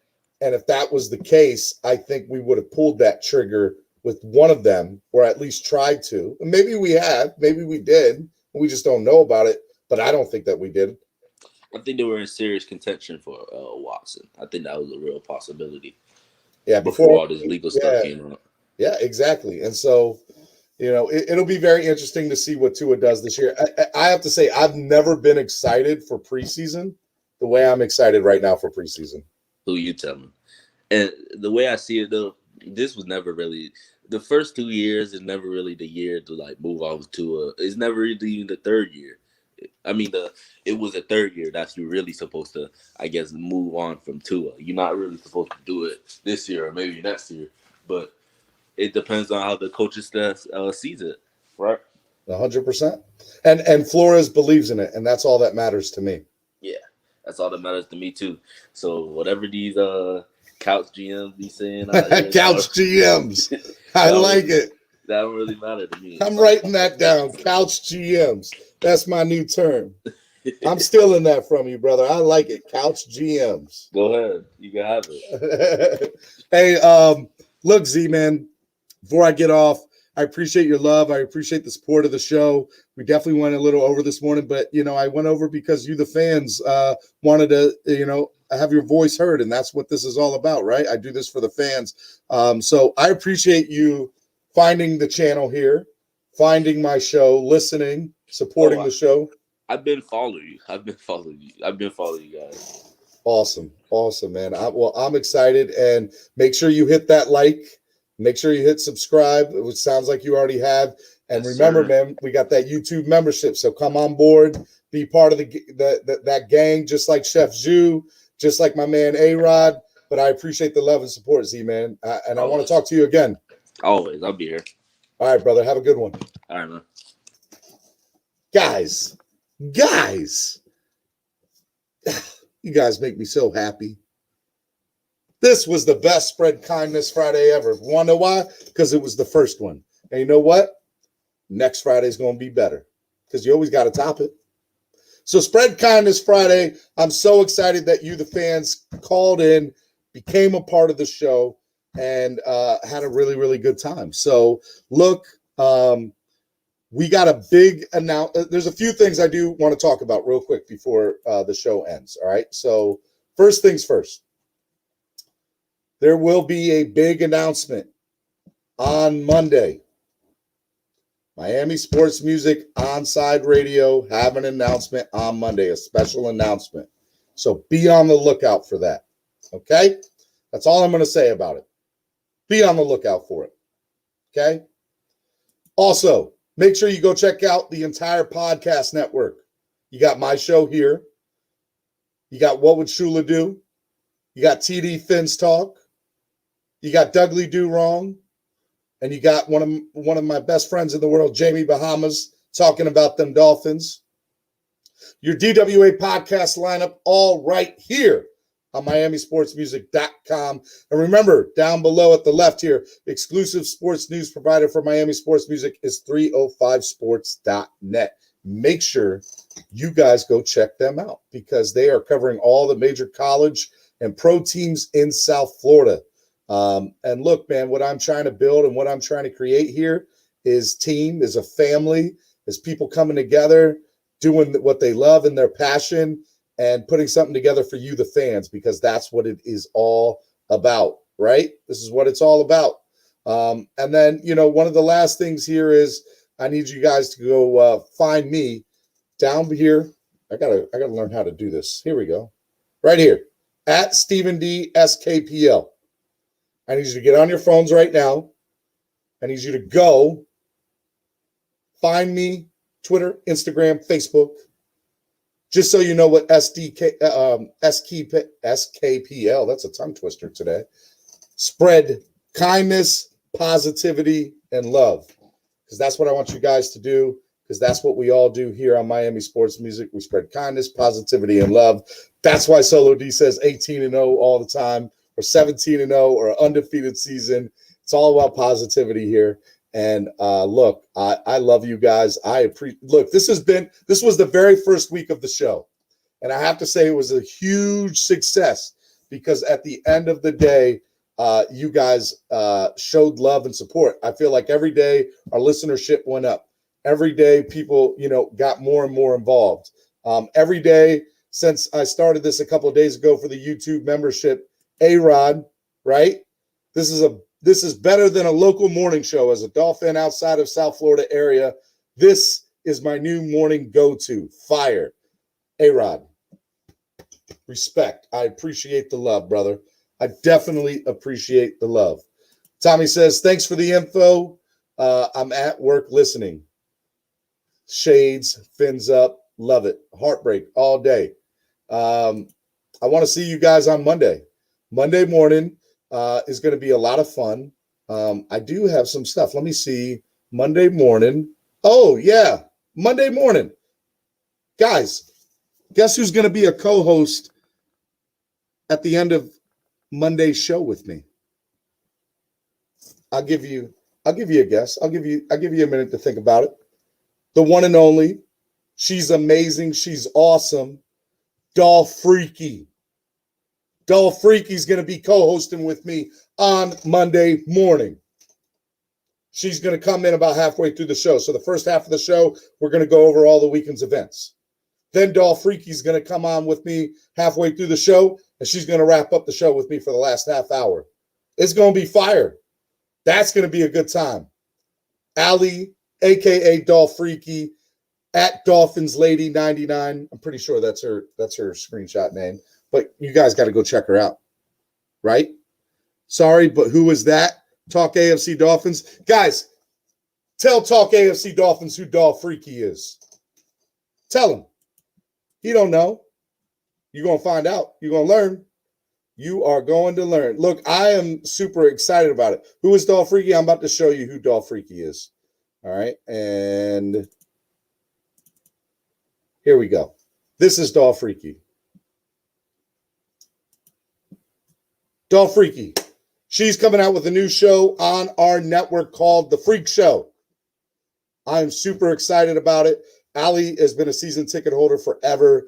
Speaker 6: if that was the case, I think we would have pulled that trigger with one of them, or at least tried to. And maybe we have, maybe we did. We just don't know about it. But I don't think that we did.
Speaker 10: I think they were in serious contention for Watson. I think that was a real possibility.
Speaker 6: Yeah,
Speaker 10: before all this legal stuff came up.
Speaker 6: Yeah, exactly. And so, you know, it'll be very interesting to see what Tua does this year. I have to say, I've never been excited for preseason the way I'm excited right now for preseason.
Speaker 10: Who you telling? And the way I see it, though, this was never really the first 2 years is never really the year to like move on to it's never really even the third year. I mean, it was the third year that you're really supposed to, I guess, move on from Tua. You're not really supposed to do it this year or maybe next year, but it depends on how the coaches sees it, right?
Speaker 6: 100%. And Flores believes in it, and that's all that matters to me.
Speaker 10: Yeah, that's all that matters to me too. So whatever these couch GMs be saying,
Speaker 6: couch GMs, I like it.
Speaker 10: That don't really matter to me.
Speaker 6: I'm writing that down. Couch GMs. That's my new term. I'm stealing that from you, brother. I like it. Couch GMs.
Speaker 10: Go ahead. You can have it.
Speaker 6: Hey, Look, Z, man, before I get off, I appreciate your love. I appreciate the support of the show. We definitely went a little over this morning, but, I went over because you, the fans, wanted to, have your voice heard, and that's what this is all about, right? I do this for the fans. So I appreciate you finding the channel here, finding my show, listening, supporting the show.
Speaker 10: I've been following you. I've been following you guys.
Speaker 6: Awesome, man. I'm excited, and make sure you hit that like. Make sure you hit subscribe, which sounds like you already have. And
Speaker 10: Yes,
Speaker 6: remember,
Speaker 10: sir.
Speaker 6: man, we got that YouTube membership. So come on board, be part of that gang, just like Chef Zhu, just like my man A-Rod. But I appreciate the love and support, Z, man. And I want to talk to you again.
Speaker 10: Always. I'll be here.
Speaker 6: All right, brother. Have a good one.
Speaker 10: All right, man.
Speaker 6: Guys, you guys make me so happy. This was the best Spread Kindness Friday ever. Want to know why? Because it was the first one. And you know what? Next Friday is going to be better because you always got to top it. So Spread Kindness Friday, I'm so excited that you, the fans, called in, became a part of the show, and had a really, really good time. So look, we got a big announcement. There's a few things I do want to talk about real quick before the show ends. All right. So first things first. There will be a big announcement on Monday. Miami Sports Music Onside Radio have an announcement on Monday, a special announcement. So be on the lookout for that. Okay? That's all I'm going to say about it. Be on the lookout for it. Okay? Also, make sure you go check out the entire podcast network. You got my show here. You got What Would Shula Do? You got TD Fins Talk. You got Dougly Do Wrong, and you got one of my best friends in the world, Jamie Bahamas, talking about them Dolphins. Your DWA podcast lineup, all right here on MiamiSportsMusic.com. And remember, down below at the left here, exclusive sports news provider for Miami Sports Music is 305sports.net. Make sure you guys go check them out because they are covering all the major college and pro teams in South Florida. And look, man, what I'm trying to build and what I'm trying to create here is team, is a family, is people coming together, doing what they love and their passion, and putting something together for you, the fans, because that's what it is all about, right? This is what it's all about. And then, one of the last things here is I need you guys to go find me down here. I gotta learn how to do this. Here we go. Right here at StephenDSKPL. I need you to get on your phones right now. I need you to go find me, Twitter, Instagram, Facebook, just so you know what SKPL, that's a tongue twister today, spread kindness, positivity, and love. Because that's what I want you guys to do, because that's what we all do here on Miami Sports Music. We spread kindness, positivity, and love. That's why Solo D says 18-0 all the time, or 17-0, or undefeated season. It's all about positivity here. And look, I love you guys. Look, this was the very first week of the show. And I have to say it was a huge success because at the end of the day, you guys showed love and support. I feel like every day our listenership went up. Every day people, got more and more involved. Every day since I started this a couple of days ago for the YouTube membership, A-Rod, right? This is better than a local morning show. As a Dolphin outside of South Florida area, this is my new morning go-to. Fire. A-Rod, respect. I appreciate the love, brother. I definitely appreciate the love. Tommy says, thanks for the info. I'm at work listening. Shades, fins up, love it. Heartbreak all day. I want to see you guys on Monday. Monday morning is going to be a lot of fun. I do have some stuff. Let me see. Monday morning. Oh, yeah. Monday morning. Guys, guess who's going to be a co-host at the end of Monday's show with me? I'll give you a guess. I'll give you a minute to think about it. The one and only. She's amazing. She's awesome. Doll Freaky. Doll Freaky's going to be co-hosting with me on Monday morning. She's going to come in about halfway through the show. So the first half of the show, we're going to go over all the weekend's events. Then Doll Freaky's going to come on with me halfway through the show, and she's going to wrap up the show with me for the last half hour. It's going to be fire. That's going to be a good time. Allie, a.k.a. Doll Freaky, at Dolphins Lady 99. I'm pretty sure that's her screenshot name. But you guys got to go check her out, right? Sorry, but who is that? Talk AFC Dolphins. Guys, tell Talk AFC Dolphins who Doll Freaky is. Tell him. He don't know. You're going to find out. You're going to learn. You are going to learn. Look, I am super excited about it. Who is Doll Freaky? I'm about to show you who Doll Freaky is. All right. And here we go. This is Doll Freaky. Doll Freaky. She's coming out with a new show on our network called The Freak Show. I'm super excited about it. Allie has been a season ticket holder forever.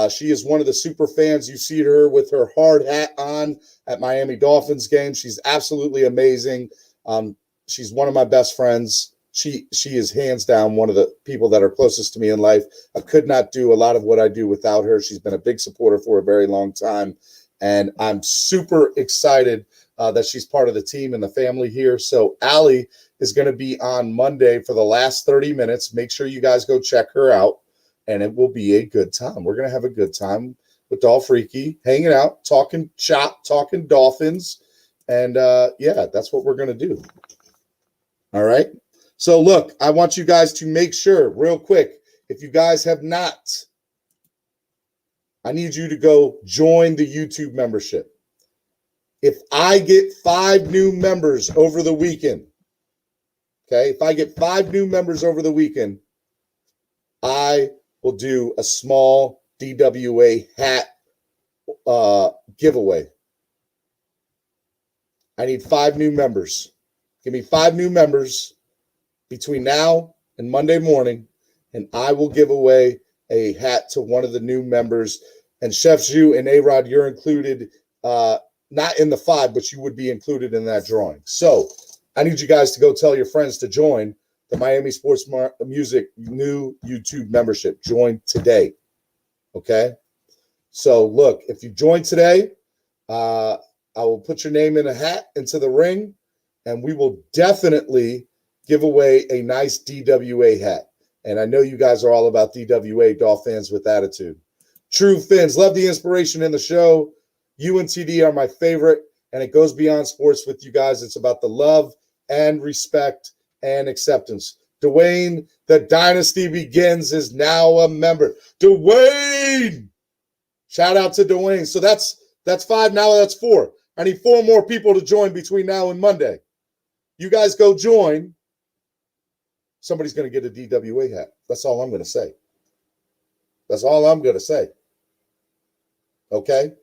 Speaker 6: She is one of the super fans. You see her with her hard hat on at Miami Dolphins games. She's absolutely amazing. She's one of my best friends. She is hands down one of the people that are closest to me in life. I could not do a lot of what I do without her. She's been a big supporter for a very long time. And I'm super excited that she's part of the team and the family here. So Allie is going to be on Monday for the last 30 minutes. Make sure you guys go check her out, and it will be a good time. We're going to have a good time with Doll Freaky, hanging out, talking shop, talking Dolphins. And, yeah, that's what we're going to do. All right? So, look, I want you guys to make sure, real quick, if you guys have not, I need you to go join the YouTube membership. If I get 5 new members over the weekend, okay, if I get 5 new members over the weekend, I will do a small DWA hat giveaway. I need 5 new members. Give me 5 new members between now and Monday morning, and I will give away a hat to one of the new members. And Chef Zhu and A-Rod, you're included, not in the 5, but you would be included in that drawing. So I need you guys to go tell your friends to join the Miami Sports Music new YouTube membership. Join today, okay? So look, if you join today, I will put your name in a hat into the ring, and we will definitely give away a nice DWA hat. And I know you guys are all about DWA, Dolphins with attitude. True Fins, love the inspiration in the show. UNTD are my favorite, and it goes beyond sports with you guys. It's about the love and respect and acceptance. Dwayne, the dynasty begins, is now a member. Dwayne! Shout out to Dwayne. So that's 5. Now that's 4. I need 4 more people to join between now and Monday. You guys go join. Somebody's going to get a DWA hat. That's all I'm going to say. That's all I'm going to say. Okay?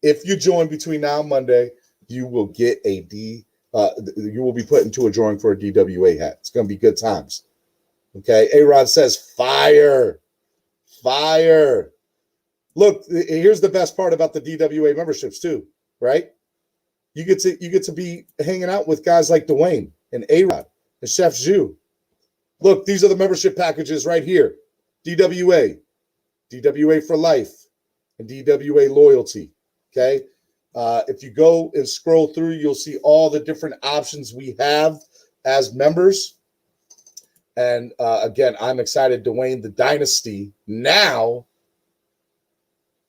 Speaker 6: If you join between now and Monday, you will get you will be put into a drawing for a DWA hat. It's going to be good times. Okay? A-Rod says, fire. Fire. Look, here's the best part about the DWA memberships too, right? You get to be hanging out with guys like Dwayne and A-Rod and Chef Zhu. Look, these are the membership packages right here. DWA, DWA for life, and DWA loyalty. Okay. If you go and scroll through, you'll see all the different options we have as members. And again, I'm excited. Dwayne, the dynasty, now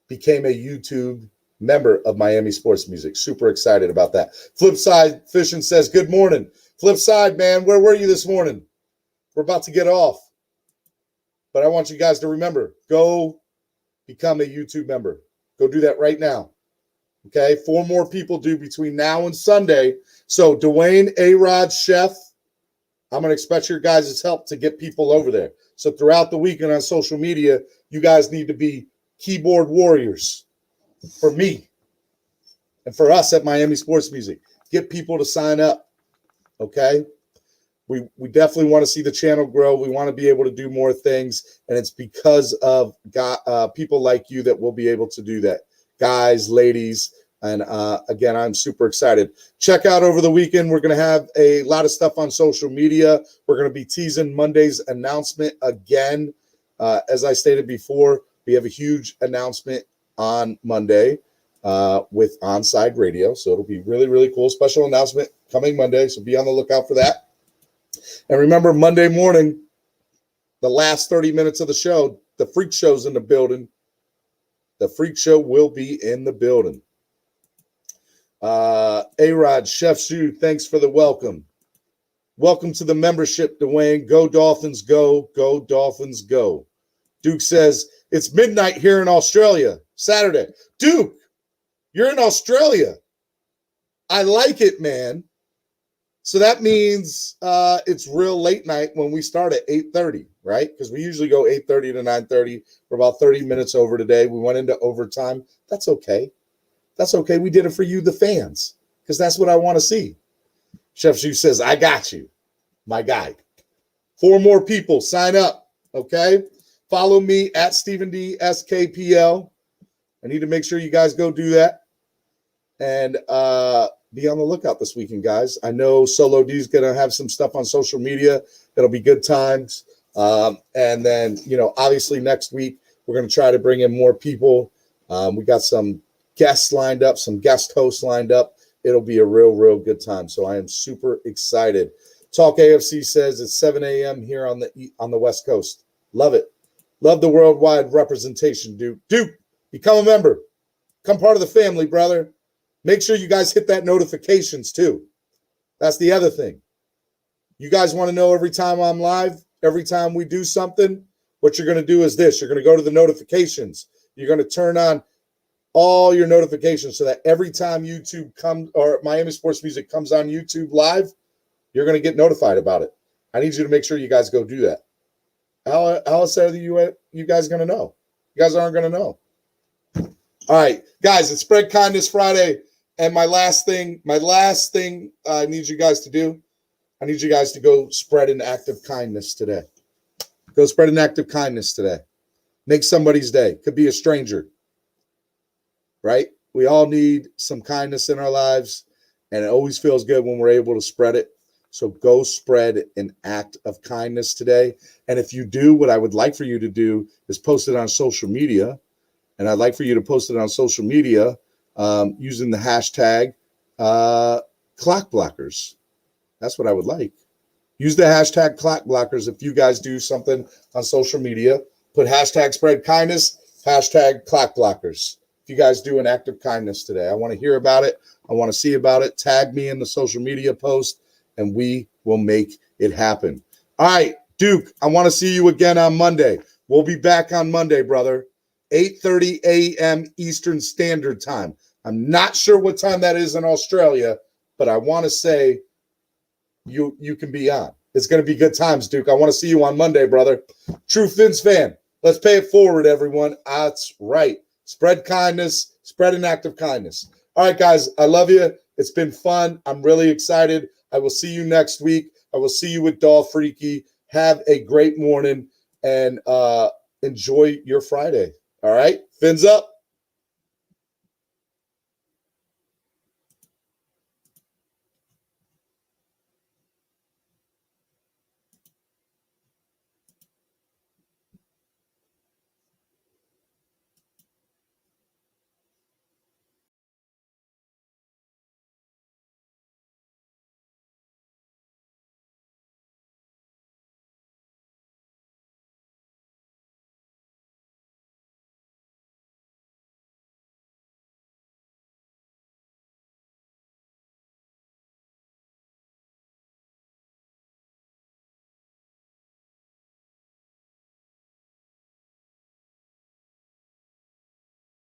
Speaker 6: became a YouTube member of Miami Sports Music. Super excited about that. Flipside Fishing says, good morning. Flipside, man, where were you this morning? We're about to get off. But I want you guys to remember, go become a YouTube member. Go do that right now. Okay, 4 more people do between now and Sunday. So Dwayne, A-Rod, Chef, I'm going to expect your guys' help to get people over there. So throughout the weekend on social media, you guys need to be keyboard warriors for me and for us at Miami Sports Music. Get people to sign up, okay? We definitely want to see the channel grow. We want to be able to do more things, and it's because of people like you that we'll be able to do that. guys, ladies. And again, I'm super excited. Check out over the weekend. We're going to have a lot of stuff on social media. We're going to be teasing Monday's announcement again. As I stated before, we have a huge announcement on Monday with Onside Radio. So it'll be really, really cool. Special announcement coming Monday. So be on the lookout for that. And remember, Monday morning, the last 30 minutes of the show, the Freak Show's in the building. The Freak Show will be in the building. A-Rod, Chef Shu, thanks for the welcome. Welcome to the membership, Dwayne. Go Dolphins, go. Go Dolphins, go. Duke says, it's midnight here in Australia, Saturday. Duke, you're in Australia. I like it, man. So that means it's real late night when we start at 8:30, right? Because we usually go 8:30 to 9:30. We're about 30 minutes over today. We went into overtime. That's okay. That's okay. We did it for you, the fans, because that's what I want to see. Chef Shu says, I got you, my guy. 4 more people sign up, okay? Follow me at StephenDSKPL. I need to make sure you guys go do that. And be on the lookout this weekend, guys. I know Solo D is going to have some stuff on social media. It'll be good times. And then, obviously next week, we're going to try to bring in more people. We got some guests lined up, some guest hosts lined up. It'll be a real, real good time. So I am super excited. Talk AFC says it's 7 a.m. here on the West Coast. Love it. Love the worldwide representation, Duke. Duke, become a member. Become part of the family, brother. Make sure you guys hit that notifications too. That's the other thing. You guys want to know every time I'm live, every time we do something, what you're going to do is this. You're going to go to the notifications. You're going to turn on all your notifications so that every time YouTube comes or Miami Sports Music comes on YouTube live, you're going to get notified about it. I need you to make sure you guys go do that. How else are you guys going to know? You guys aren't going to know. All right, guys, it's Spread Kindness Friday. And my last thing I need you guys to do, I need you guys to go spread an act of kindness today. Go spread an act of kindness today. Make somebody's day. Could be a stranger. Right? We all need some kindness in our lives, and it always feels good when we're able to spread it. So go spread an act of kindness today. And if you do, what I would like for you to do is post it on social media. And I'd like for you to post it on social media using the hashtag clock blockers. That's what I would like. Use the hashtag clock blockers if you guys do something on social media. Put hashtag spread kindness, hashtag clock blockers. If you guys do an act of kindness today, I want to hear about it. I want to see about it. Tag me in the social media post, and we will make it happen. All right, Duke, I want to see you again on Monday. We'll be back on Monday, brother. 8:30 a.m. Eastern Standard Time. I'm not sure what time that is in Australia, but I want to say you can be on. It's going to be good times, Duke. I want to see you on Monday, brother. True Fins fan. Let's pay it forward, everyone. That's right. Spread kindness. Spread an act of kindness. All right, guys. I love you. It's been fun. I'm really excited. I will see you next week. I will see you with Doll Freaky. Have a great morning and enjoy your Friday. All right? Fins up.